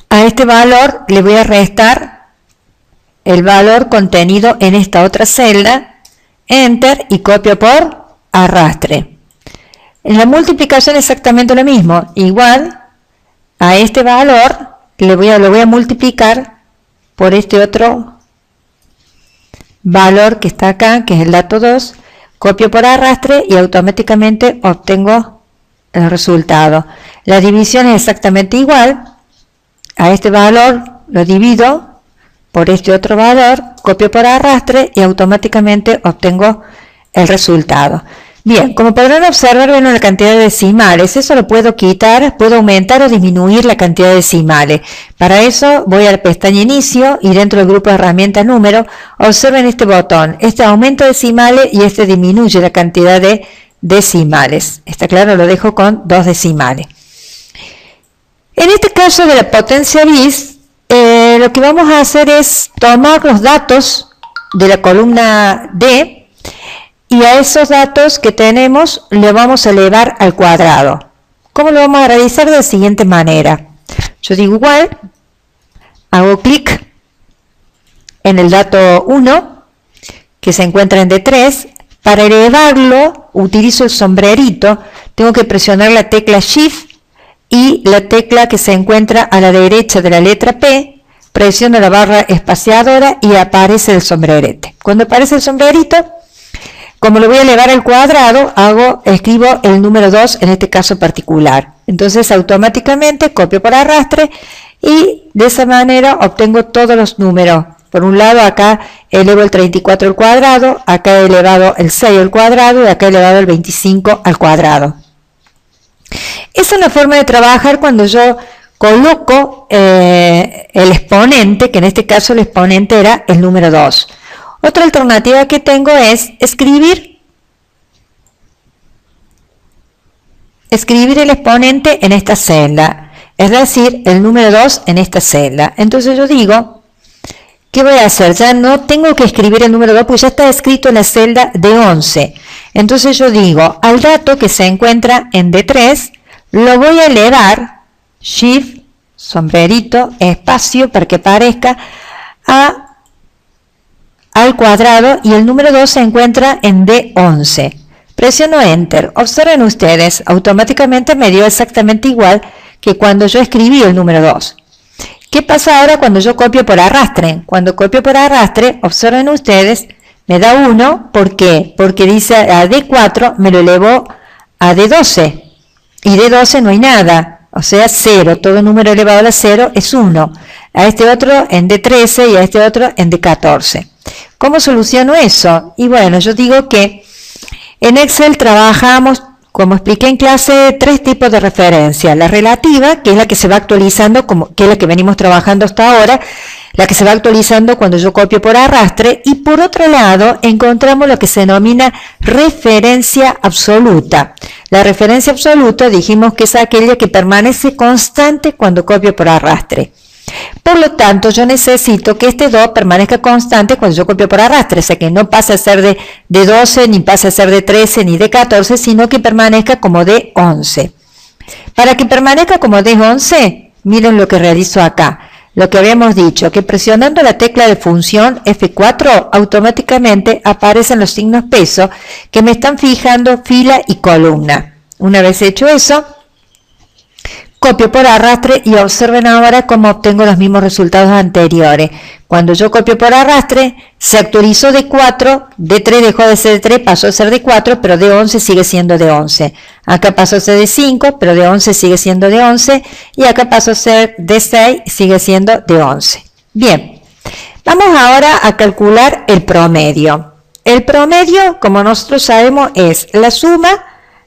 A este valor le voy a restar el valor contenido en esta otra celda, Enter y copio por arrastre. En la multiplicación exactamente lo mismo, igual a este valor lo voy a multiplicar por este otro valor que está acá, que es el dato 2, copio por arrastre y automáticamente obtengo el resultado. La división es exactamente igual, a este valor lo divido por este otro valor, copio por arrastre y automáticamente obtengo el resultado. Bien, como podrán observar, bueno, la cantidad de decimales, eso lo puedo quitar, puedo aumentar o disminuir la cantidad de decimales. Para eso voy a la pestaña Inicio y dentro del grupo de herramientas Número, observen este botón, este aumenta decimales y este disminuye la cantidad de decimales. Está claro, lo dejo con 2 decimales. En este caso de la potencia bis, lo que vamos a hacer es tomar los datos de la columna D y a esos datos que tenemos le vamos a elevar al cuadrado. ¿Cómo lo vamos a realizar? De la siguiente manera. Yo digo igual, hago clic en el dato 1 que se encuentra en D3. Para elevarlo utilizo el sombrerito, tengo que presionar la tecla Shift y la tecla que se encuentra a la derecha de la letra P, presiono la barra espaciadora y aparece el sombrerete. Cuando aparece el sombrerito, como lo voy a elevar al cuadrado, escribo el número 2 en este caso particular. Entonces automáticamente copio por arrastre y de esa manera obtengo todos los números. Por un lado acá elevo el 34 al cuadrado, acá he elevado el 6 al cuadrado y acá he elevado el 25 al cuadrado. Esa es la forma de trabajar cuando yo coloco el exponente, que en este caso el exponente era el número 2. Otra alternativa que tengo es escribir el exponente en esta celda, es decir, el número 2 en esta celda. Entonces yo digo, ¿qué voy a hacer? Ya no tengo que escribir el número 2 porque ya está escrito en la celda de 11. Entonces yo digo, al dato que se encuentra en D3, lo voy a elevar, Shift, sombrerito, espacio, para que aparezca al cuadrado y el número 2 se encuentra en D11. Presiono Enter. Observen ustedes, automáticamente me dio exactamente igual que cuando yo escribí el número 2. ¿Qué pasa ahora cuando yo copio por arrastre? Cuando copio por arrastre, observen ustedes, me da 1, ¿por qué? Porque dice a D4 me lo elevó a D12 y D12 no hay nada, o sea 0, todo número elevado a la 0 es 1, a este otro en D13 y a este otro en D14. ¿Cómo soluciono eso? Y bueno, yo digo que en Excel trabajamos como expliqué en clase, tres tipos de referencia. La relativa, que es la que se va actualizando, que es la que venimos trabajando hasta ahora, la que se va actualizando cuando yo copio por arrastre. Y por otro lado, encontramos lo que se denomina referencia absoluta. La referencia absoluta dijimos que es aquella que permanece constante cuando copio por arrastre. Por lo tanto, yo necesito que este 2 permanezca constante cuando yo copio por arrastre, o sea que no pase a ser de 12, ni pase a ser de 13, ni de 14, sino que permanezca como de 11. Para que permanezca como de 11, miren lo que realizo acá. Lo que habíamos dicho, que presionando la tecla de función F4, automáticamente aparecen los signos peso que me están fijando fila y columna. Una vez hecho eso, copio por arrastre y observen ahora cómo obtengo los mismos resultados anteriores. Cuando yo copio por arrastre, se actualizó de 4, de 3 dejó de ser de 3, pasó a ser de 4, pero de 11 sigue siendo de 11. Acá pasó a ser de 5, pero de 11 sigue siendo de 11. Y acá pasó a ser de 6, sigue siendo de 11. Bien, vamos ahora a calcular el promedio. El promedio, como nosotros sabemos, es la suma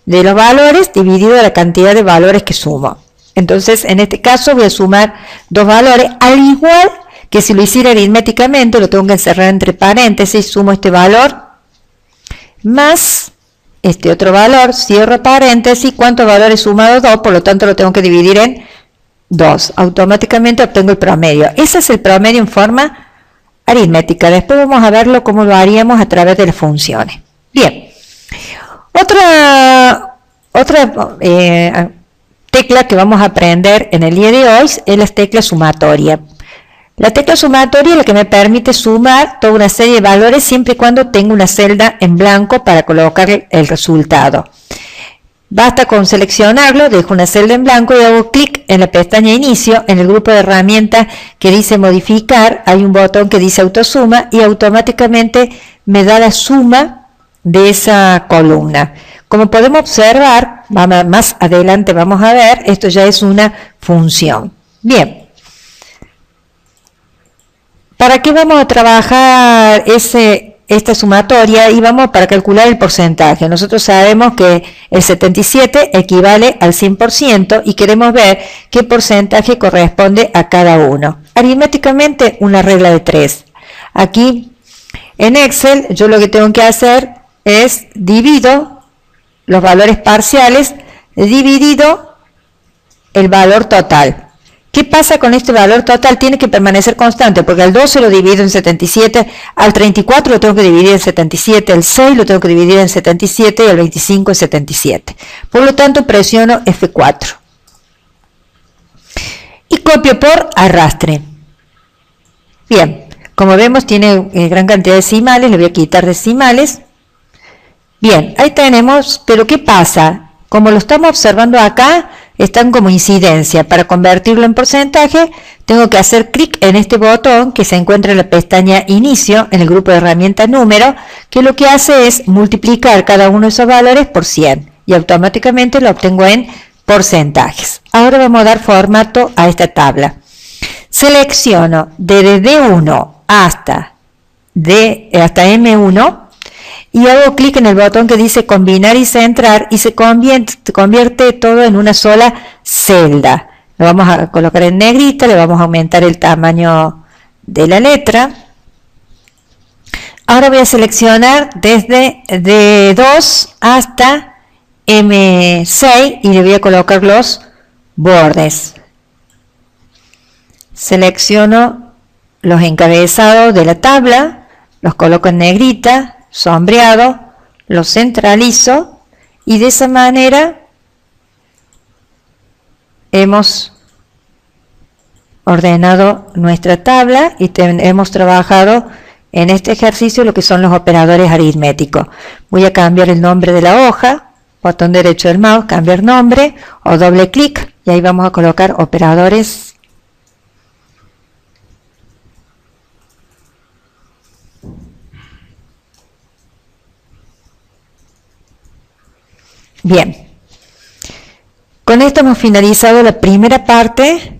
de los valores dividido la cantidad de valores que sumo. Entonces, en este caso voy a sumar dos valores, al igual que si lo hiciera aritméticamente, lo tengo que encerrar entre paréntesis, sumo este valor más este otro valor, cierro paréntesis, ¿cuántos valores sumado? 2, por lo tanto lo tengo que dividir en 2. Automáticamente obtengo el promedio. Ese es el promedio en forma aritmética. Después vamos a verlo cómo lo haríamos a través de las funciones. Bien. Otra tecla que vamos a aprender en el día de hoy es la tecla sumatoria. La tecla sumatoria es la que me permite sumar toda una serie de valores siempre y cuando tenga una celda en blanco para colocar el resultado. Basta con seleccionarlo, dejo una celda en blanco y hago clic en la pestaña Inicio, en el grupo de herramientas que dice Modificar, hay un botón que dice Autosuma y automáticamente me da la suma de esa columna. Como podemos observar, más adelante vamos a ver, esto ya es una función. Bien, ¿para qué vamos a trabajar esta sumatoria? Y vamos para calcular el porcentaje. Nosotros sabemos que el 77 equivale al 100% y queremos ver qué porcentaje corresponde a cada uno. Aritméticamente, una regla de 3. Aquí en Excel yo lo que tengo que hacer es divido los valores parciales dividido el valor total. ¿Qué pasa con este valor total? Tiene que permanecer constante, porque al 12 lo divido en 77, al 34 lo tengo que dividir en 77, al 6 lo tengo que dividir en 77 y al 25 en 77. Por lo tanto, presiono F4. Y copio por arrastre. Bien, como vemos tiene gran cantidad de decimales, le voy a quitar decimales. Bien, ahí tenemos, pero ¿qué pasa? Como lo estamos observando acá, están como incidencia. Para convertirlo en porcentaje, tengo que hacer clic en este botón que se encuentra en la pestaña Inicio, en el grupo de herramientas Número, que lo que hace es multiplicar cada uno de esos valores por 100 y automáticamente lo obtengo en porcentajes. Ahora vamos a dar formato a esta tabla. Selecciono desde D1 hasta M1 y hago clic en el botón que dice combinar y centrar y se convierte todo en una sola celda. Lo vamos a colocar en negrita, le vamos a aumentar el tamaño de la letra. Ahora voy a seleccionar desde D2 hasta M6 y le voy a colocar los bordes. Selecciono los encabezados de la tabla, los coloco en negrita, sombreado, lo centralizo y de esa manera hemos ordenado nuestra tabla y hemos trabajado en este ejercicio lo que son los operadores aritméticos. Voy a cambiar el nombre de la hoja, botón derecho del mouse, cambiar nombre o doble clic y ahí vamos a colocar operadores. Bien, con esto hemos finalizado la primera parte.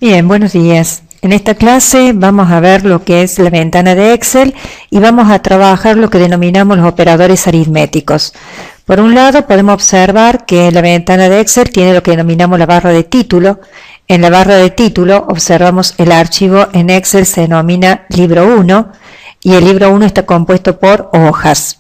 Bien, buenos días. En esta clase vamos a ver lo que es la ventana de Excel y vamos a trabajar lo que denominamos los operadores aritméticos. Por un lado podemos observar que la ventana de Excel tiene lo que denominamos la barra de título. En la barra de título observamos el archivo en Excel se denomina libro 1 y el libro 1 está compuesto por hojas.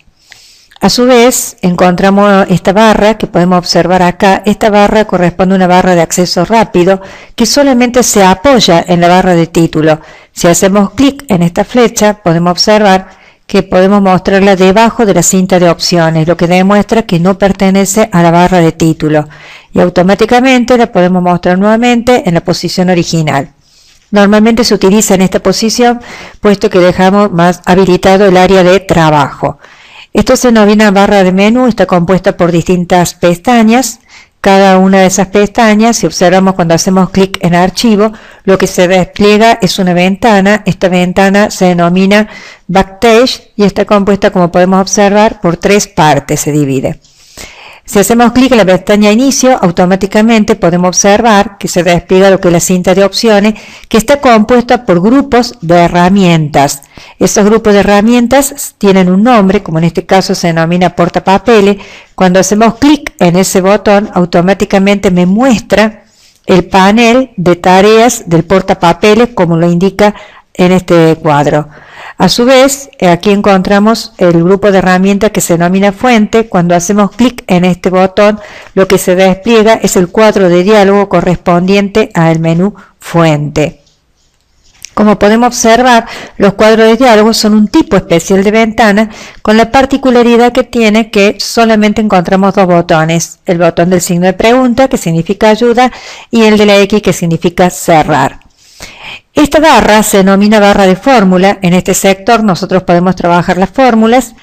A su vez encontramos esta barra que podemos observar acá. Esta barra corresponde a una barra de acceso rápido que solamente se apoya en la barra de título. Si hacemos clic en esta flecha podemos observar que podemos mostrarla debajo de la cinta de opciones, lo que demuestra que no pertenece a la barra de título y automáticamente la podemos mostrar nuevamente en la posición original. Normalmente se utiliza en esta posición puesto que dejamos más habilitado el área de trabajo. Esto se denomina barra de menú, está compuesta por distintas pestañas. Cada una de esas pestañas, si observamos cuando hacemos clic en archivo, lo que se despliega es una ventana. Esta ventana se denomina Backstage y está compuesta, como podemos observar, por 3 partes, se divide. Si hacemos clic en la pestaña Inicio, automáticamente podemos observar que se despliega lo que es la cinta de opciones, que está compuesta por grupos de herramientas. Esos grupos de herramientas tienen un nombre, como en este caso se denomina portapapeles. Cuando hacemos clic en ese botón, automáticamente me muestra el panel de tareas del portapapeles, como lo indica en este cuadro. A su vez, aquí encontramos el grupo de herramientas que se denomina fuente. Cuando hacemos clic en este botón, lo que se despliega es el cuadro de diálogo correspondiente al menú fuente. Como podemos observar, los cuadros de diálogo son un tipo especial de ventana con la particularidad que tiene que solamente encontramos 2 botones. El botón del signo de pregunta, que significa ayuda, y el de la X, que significa cerrar. Esta barra se denomina barra de fórmula. En este sector nosotros podemos trabajar las fórmulas.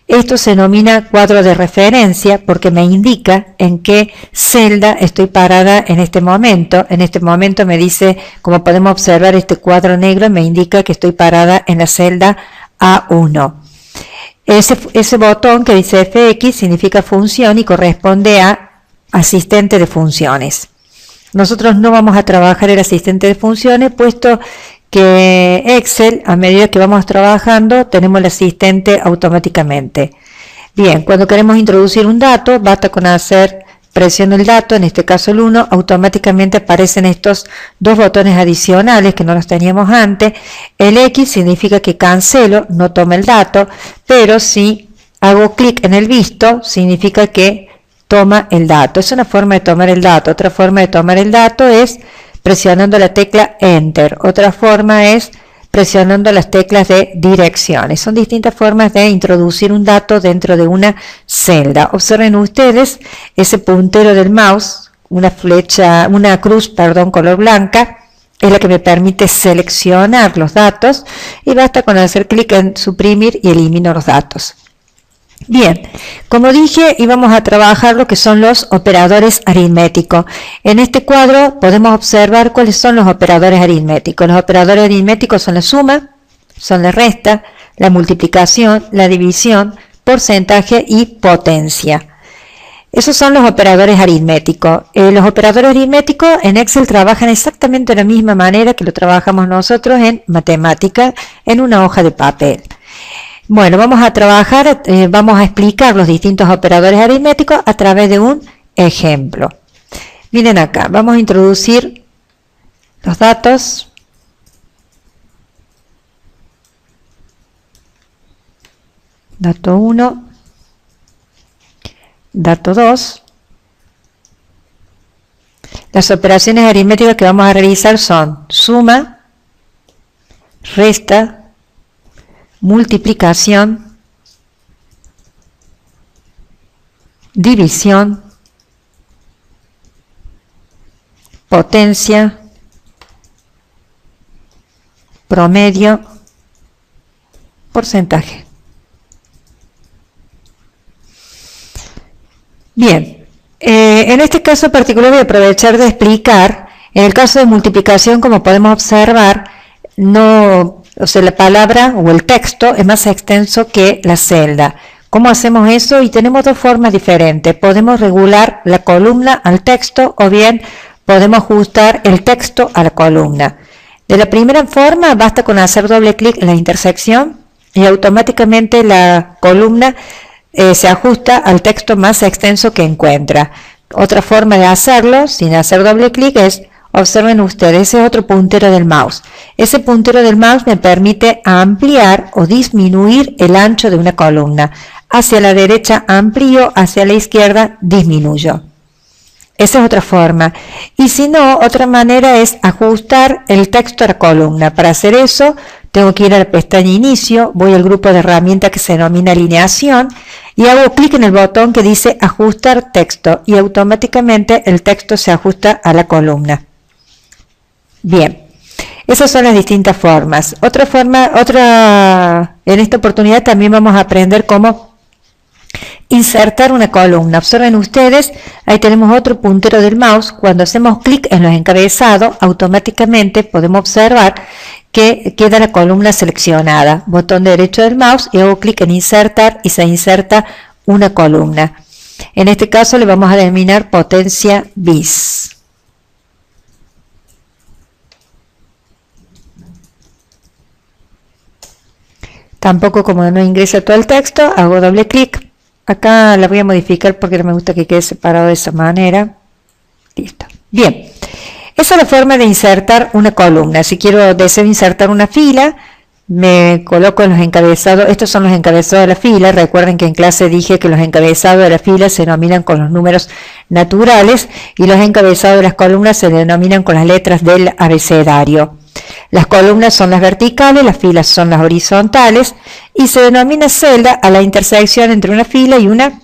Esto se denomina cuadro de referencia porque me indica en qué celda estoy parada en este momento. En este momento me dice, como podemos observar, este cuadro negro me indica que estoy parada en la celda A1. Ese botón que dice FX significa función y corresponde a asistente de funciones. Nosotros no vamos a trabajar el asistente de funciones, puesto que Excel, a medida que vamos trabajando, tenemos el asistente automáticamente. Bien, cuando queremos introducir un dato, basta con hacer presiono el dato, en este caso el 1, automáticamente aparecen estos 2 botones adicionales que no los teníamos antes. El X significa que cancelo, no toma el dato, pero si hago clic en el visto, significa que toma el dato. Es una forma de tomar el dato. Otra forma de tomar el dato es presionando la tecla Enter. Otra forma es presionando las teclas de direcciones. Son distintas formas de introducir un dato dentro de una celda. Observen ustedes ese puntero del mouse, una cruz, color blanca, es la que me permite seleccionar los datos y basta con hacer clic en suprimir y elimino los datos. Bien, como dije, íbamos a trabajar lo que son los operadores aritméticos. En este cuadro podemos observar cuáles son los operadores aritméticos. Los operadores aritméticos son la suma, son la resta, la multiplicación, la división, porcentaje y potencia. Esos son los operadores aritméticos. Los operadores aritméticos en Excel trabajan exactamente de la misma manera que lo trabajamos nosotros en matemática, en una hoja de papel. Bueno, vamos a trabajar, vamos a explicar los distintos operadores aritméticos a través de un ejemplo. Miren acá, vamos a introducir los datos. Dato 1, dato 2. Las operaciones aritméticas que vamos a realizar son suma, resta, multiplicación, división, potencia, promedio, porcentaje. Bien, en este caso particular voy a aprovechar de explicar. En el caso de multiplicación, como podemos observar, la palabra o el texto es más extenso que la celda. ¿Cómo hacemos eso? Y tenemos 2 formas diferentes. Podemos regular la columna al texto o bien podemos ajustar el texto a la columna. De la primera forma, basta con hacer doble clic en la intersección y automáticamente la columna se ajusta al texto más extenso que encuentra. Otra forma de hacerlo, sin hacer doble clic, es, observen ustedes, ese es otro puntero del mouse. Ese puntero del mouse me permite ampliar o disminuir el ancho de una columna. Hacia la derecha amplío, hacia la izquierda disminuyo. Esa es otra forma. Y si no, otra manera es ajustar el texto a la columna. Para hacer eso, tengo que ir a la pestaña Inicio, voy al grupo de herramientas que se denomina Alineación y hago clic en el botón que dice Ajustar texto y automáticamente el texto se ajusta a la columna. Bien, esas son las distintas formas. En esta oportunidad también vamos a aprender cómo insertar una columna. Observen ustedes, ahí tenemos otro puntero del mouse. Cuando hacemos clic en los encabezados, automáticamente podemos observar que queda la columna seleccionada. Botón derecho del mouse y hago clic en insertar y se inserta una columna. En este caso le vamos a denominar potencia bis. Tampoco, como no ingresa todo el texto, hago doble clic. Acá la voy a modificar porque no me gusta que quede separado de esa manera. Listo. Bien. Esa es la forma de insertar una columna. Si deseo insertar una fila, me coloco en los encabezados. Estos son los encabezados de la fila. Recuerden que en clase dije que los encabezados de la fila se denominan con los números naturales y los encabezados de las columnas se denominan con las letras del abecedario. Las columnas son las verticales, las filas son las horizontales y se denomina celda a la intersección entre una fila y una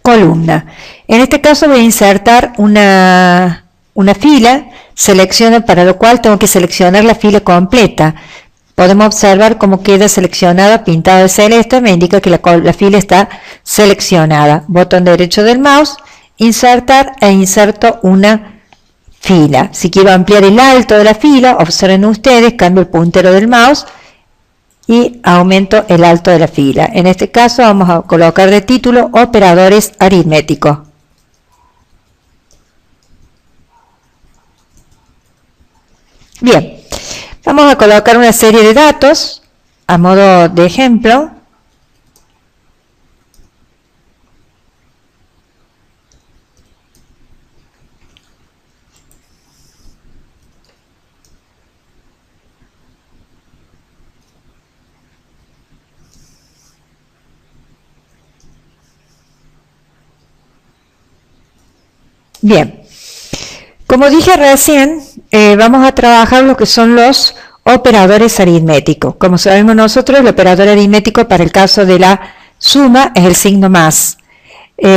columna. En este caso voy a insertar una fila, para lo cual tengo que seleccionar la fila completa. Podemos observar cómo queda seleccionada, pintado de celeste, me indica que la fila está seleccionada. Botón derecho del mouse, insertar e inserto una fila. Si quiero ampliar el alto de la fila, observen ustedes, cambio el puntero del mouse y aumento el alto de la fila. En este caso vamos a colocar de título operadores aritméticos. Bien, vamos a colocar una serie de datos a modo de ejemplo. Bien, como dije recién, vamos a trabajar lo que son los operadores aritméticos. Como sabemos nosotros, el operador aritmético para el caso de la suma es el signo más.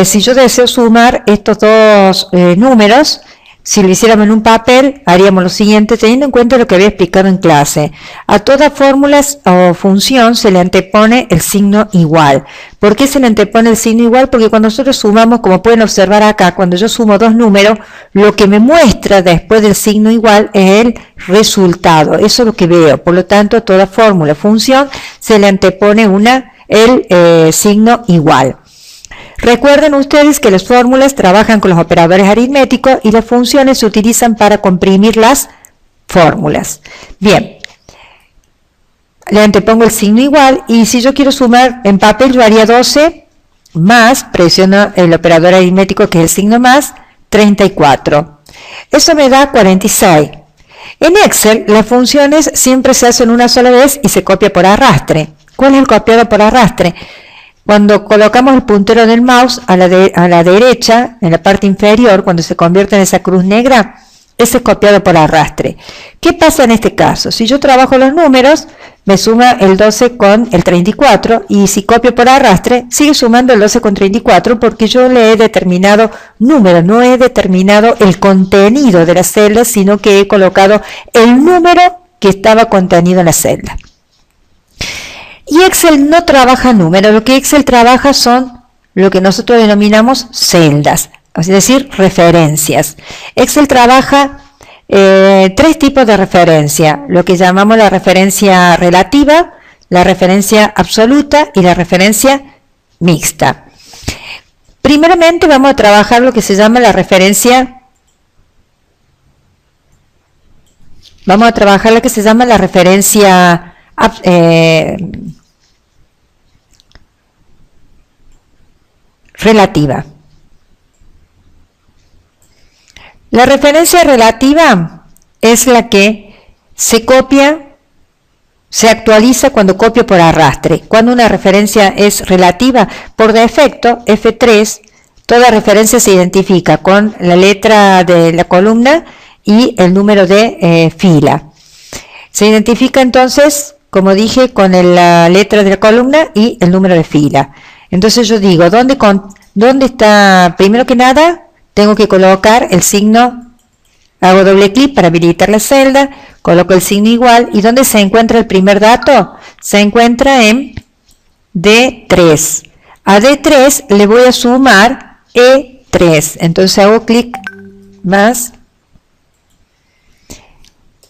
Si yo deseo sumar estos dos números, si lo hiciéramos en un papel, haríamos lo siguiente, teniendo en cuenta lo que había explicado en clase. A todas fórmulas o función se le antepone el signo igual. ¿Por qué se le antepone el signo igual? Porque cuando nosotros sumamos, como pueden observar acá, cuando yo sumo dos números, lo que me muestra después del signo igual es el resultado. Eso es lo que veo. Por lo tanto, a toda fórmula o función se le antepone el signo igual. Recuerden ustedes que las fórmulas trabajan con los operadores aritméticos y las funciones se utilizan para comprimir las fórmulas. Bien, le antepongo el signo igual y si yo quiero sumar en papel yo haría 12 más, presiono el operador aritmético que es el signo más, 34. Eso me da 46. En Excel las funciones siempre se hacen una sola vez y se copia por arrastre. ¿Cuál es el copiado por arrastre? Cuando colocamos el puntero del mouse a la derecha, en la parte inferior, cuando se convierte en esa cruz negra, ese es copiado por arrastre. ¿Qué pasa en este caso? Si yo trabajo los números, me suma el 12 con el 34, y si copio por arrastre, sigue sumando el 12 con 34, porque yo le he determinado número, no he determinado el contenido de la celda, sino que he colocado el número que estaba contenido en la celda. Y Excel no trabaja números, lo que Excel trabaja son lo que nosotros denominamos celdas, es decir, referencias. Excel trabaja tres tipos de referencia, lo que llamamos la referencia relativa, la referencia absoluta y la referencia mixta. Primeramente vamos a trabajar lo que se llama la referencia vamos a trabajar lo que se llama la referencia relativa. La referencia relativa es la que se copia, se actualiza cuando copio por arrastre. Cuando una referencia es relativa, por defecto, F3, toda referencia se identifica con la letra de la columna y el número de fila. Se identifica entonces, como dije, con la letra de la columna y el número de fila. Entonces yo digo, ¿dónde está? Primero que nada, tengo que colocar el signo, hago doble clic para habilitar la celda, coloco el signo igual, ¿y dónde se encuentra el primer dato? Se encuentra en D3. A D3 le voy a sumar E3, entonces hago clic más,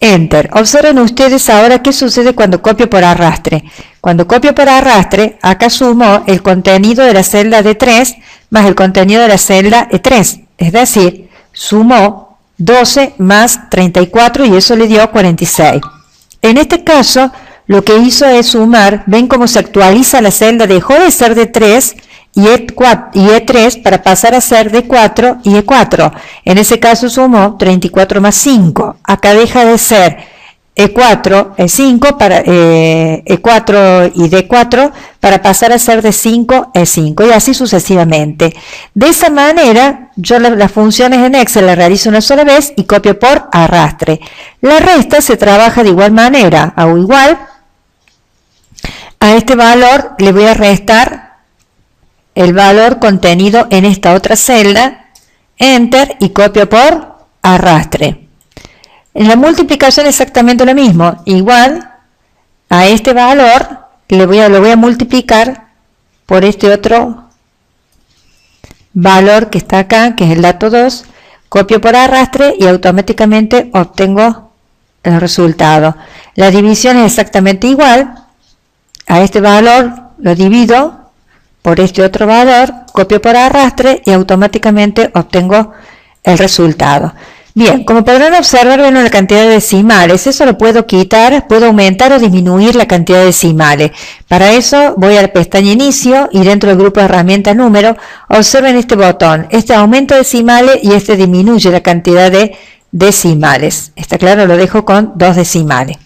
Enter. Observen ustedes ahora qué sucede cuando copio por arrastre. Cuando copio por arrastre, acá sumo el contenido de la celda D3 más el contenido de la celda E3. Es decir, sumó 12 más 34 y eso le dio 46. En este caso, lo que hizo es sumar, ven cómo se actualiza la celda, dejó de ser D3 y E3 para pasar a ser D4 y E4. En ese caso sumó 34 más 5. Acá deja de ser E4, E5 para E4 y D4 para pasar a ser D5, E5 y así sucesivamente. De esa manera yo las funciones en Excel las realizo una sola vez y copio por arrastre. La resta se trabaja de igual manera. Hago igual. A este valor le voy a restar el valor contenido en esta otra celda, Enter y copio por arrastre. En la multiplicación exactamente lo mismo, igual a este valor lo voy a multiplicar por este otro valor que está acá, que es el dato 2, copio por arrastre y automáticamente obtengo el resultado. La división es exactamente igual, a este valor lo divido por este otro valor, copio por arrastre y automáticamente obtengo el resultado. Bien, como podrán observar, ven la cantidad de decimales. Eso lo puedo quitar, puedo aumentar o disminuir la cantidad de decimales. Para eso voy a la pestaña Inicio y dentro del grupo de herramientas Número, observen este botón. Este aumenta decimales y este disminuye la cantidad de decimales. Está claro, lo dejo con 2 decimales.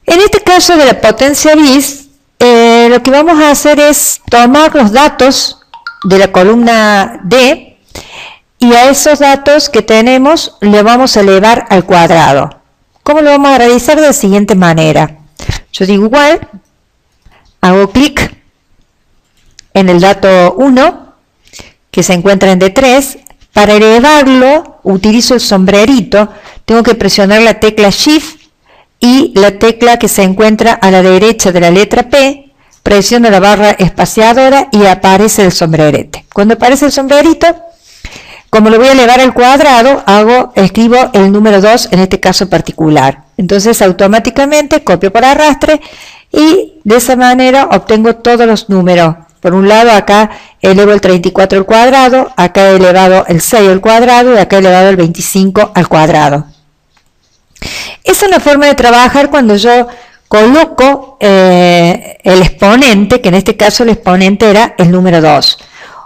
En este caso de la potencia bis, lo que vamos a hacer es tomar los datos de la columna D y a esos datos que tenemos le vamos a elevar al cuadrado. ¿Cómo lo vamos a realizar? De la siguiente manera. Yo digo igual, hago clic en el dato 1 que se encuentra en D3. Para elevarlo utilizo el sombrerito, tengo que presionar la tecla Shift y la tecla que se encuentra a la derecha de la letra P, presiono la barra espaciadora y aparece el sombrerete. Cuando aparece el sombrerito, como lo voy a elevar al cuadrado, escribo el número 2 en este caso particular. Entonces automáticamente copio por arrastre y de esa manera obtengo todos los números. Por un lado acá elevo el 34 al cuadrado, acá he elevado el 6 al cuadrado y acá he elevado el 25 al cuadrado. Esa es una forma de trabajar cuando yo coloco el exponente, que en este caso el exponente era el número 2.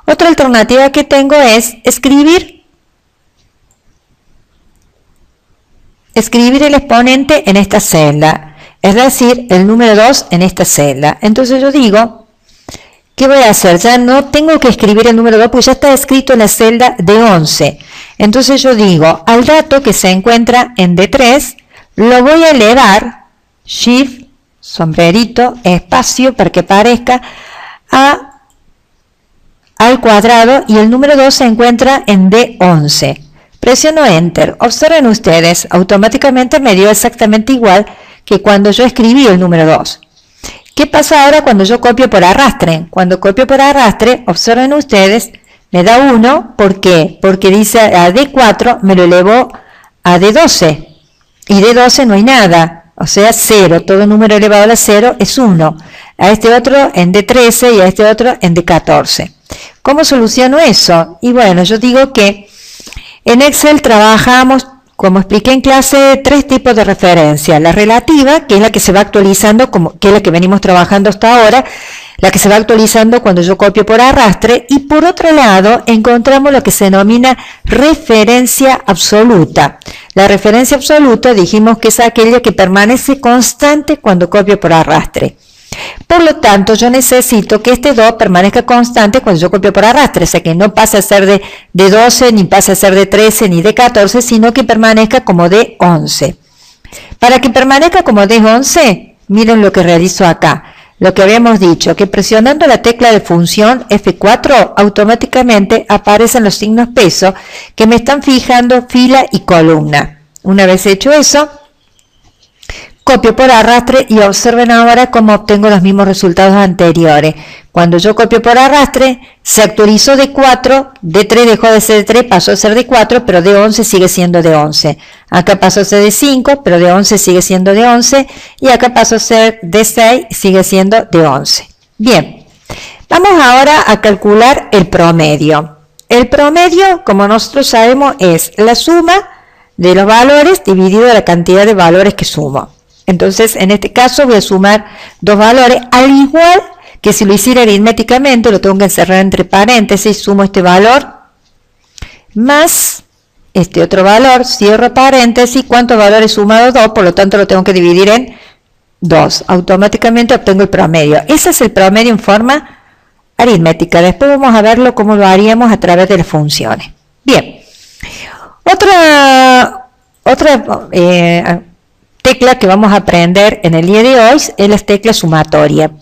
Otra alternativa que tengo es escribir el exponente en esta celda, es decir, el número 2 en esta celda. Entonces yo digo, ¿qué voy a hacer? Ya no tengo que escribir el número 2 porque ya está escrito en la celda de 11. Entonces yo digo, al dato que se encuentra en D3, lo voy a elevar, Shift, sombrerito, espacio, para que aparezca al cuadrado y el número 2 se encuentra en D11. Presiono Enter. Observen ustedes, automáticamente me dio exactamente igual que cuando yo escribí el número 2. ¿Qué pasa ahora cuando yo copio por arrastre? Cuando copio por arrastre, observen ustedes, me da 1, ¿por qué? Porque dice a D4 me lo elevó a D12. Y de 12 no hay nada, o sea 0, todo número elevado a la 0 es 1. A este otro en D13 y a este otro en D14. ¿Cómo soluciono eso? Y bueno, yo digo que en Excel trabajamos como expliqué en clase, tres tipos de referencia. La relativa, que es la que se va actualizando, que es la que venimos trabajando hasta ahora, la que se va actualizando cuando yo copio por arrastre. Y por otro lado, encontramos lo que se denomina referencia absoluta. La referencia absoluta dijimos que es aquella que permanece constante cuando copio por arrastre. Por lo tanto, yo necesito que este 2 permanezca constante cuando yo copio por arrastre, o sea que no pase a ser de 12, ni pase a ser de 13, ni de 14, sino que permanezca como de 11. Para que permanezca como de 11, miren lo que realizo acá. Lo que habíamos dicho, que presionando la tecla de función F4, automáticamente aparecen los signos peso que me están fijando fila y columna. Una vez hecho eso, copio por arrastre y observen ahora cómo obtengo los mismos resultados anteriores. Cuando yo copio por arrastre, se actualizó de 4, de 3 dejó de ser de 3, pasó a ser de 4, pero de 11 sigue siendo de 11. Acá pasó a ser de 5, pero de 11 sigue siendo de 11. Y acá pasó a ser de 6, sigue siendo de 11. Bien, vamos ahora a calcular el promedio. El promedio, como nosotros sabemos, es la suma de los valores dividido la cantidad de valores que sumo. Entonces, en este caso voy a sumar dos valores, al igual que si lo hiciera aritméticamente, lo tengo que encerrar entre paréntesis, sumo este valor más este otro valor, cierro paréntesis, ¿cuántos valores he sumado? 2, por lo tanto lo tengo que dividir en 2. Automáticamente obtengo el promedio. Ese es el promedio en forma aritmética. Después vamos a verlo cómo lo haríamos a través de las funciones. Bien, otra tecla que vamos a aprender en el día de hoy es la tecla sumatoria.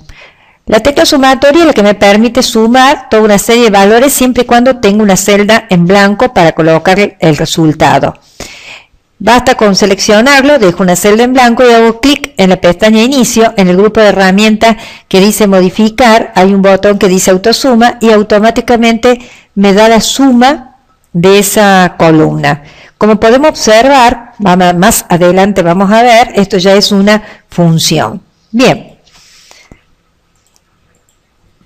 La tecla sumatoria es la que me permite sumar toda una serie de valores siempre y cuando tenga una celda en blanco para colocar el resultado. Basta con seleccionarlo, dejo una celda en blanco y hago clic en la pestaña Inicio, en el grupo de herramientas que dice Modificar, hay un botón que dice Autosuma y automáticamente me da la suma de esa columna. Como podemos observar, más adelante vamos a ver, esto ya es una función. Bien.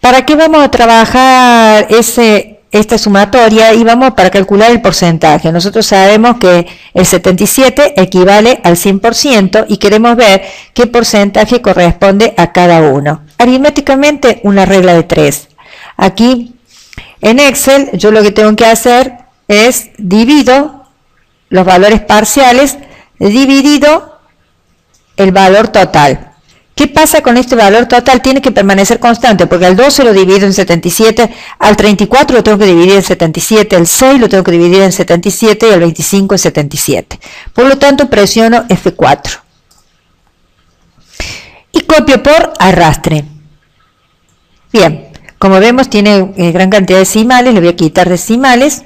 ¿Para qué vamos a trabajar esta sumatoria? Y vamos para calcular el porcentaje. Nosotros sabemos que el 77 equivale al 100% y queremos ver qué porcentaje corresponde a cada uno. Aritméticamente, una regla de 3. Aquí, en Excel, yo lo que tengo que hacer es divido los valores parciales dividido el valor total. ¿Qué pasa con este valor total? Tiene que permanecer constante, porque al 12 lo divido en 77, al 34 lo tengo que dividir en 77, al 6 lo tengo que dividir en 77 y al 25 en 77. Por lo tanto, presiono F4. Y copio por arrastre. Bien, como vemos tiene gran cantidad de decimales, le voy a quitar decimales.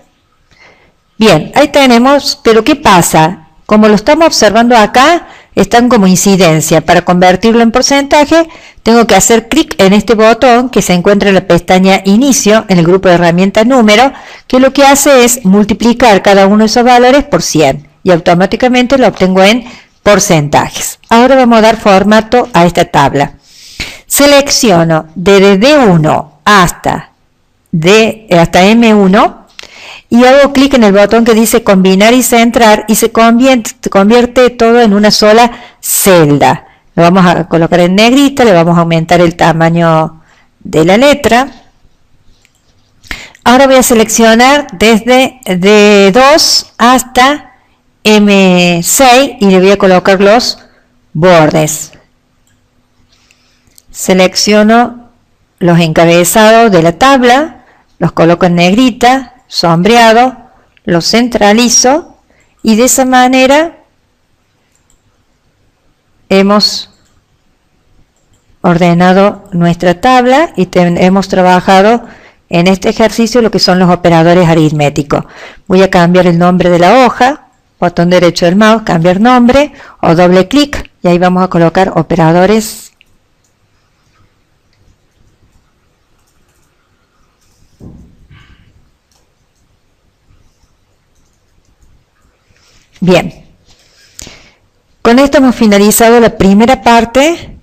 Bien, ahí tenemos, pero ¿qué pasa? Como lo estamos observando acá, están como incidencia. Para convertirlo en porcentaje, tengo que hacer clic en este botón que se encuentra en la pestaña Inicio, en el grupo de herramientas Número, que lo que hace es multiplicar cada uno de esos valores por 100 y automáticamente lo obtengo en porcentajes. Ahora vamos a dar formato a esta tabla. Selecciono desde D1 hasta M1 y hago clic en el botón que dice combinar y centrar y se convierte todo en una sola celda. Lo vamos a colocar en negrita, le vamos a aumentar el tamaño de la letra. Ahora voy a seleccionar desde D2 hasta M6 y le voy a colocar los bordes. Selecciono los encabezados de la tabla, los coloco en negrita, sombreado, lo centralizo y de esa manera hemos ordenado nuestra tabla y hemos trabajado en este ejercicio lo que son los operadores aritméticos. Voy a cambiar el nombre de la hoja, botón derecho del mouse, cambiar nombre o doble clic y ahí vamos a colocar operadores. Bien, con esto hemos finalizado la primera parte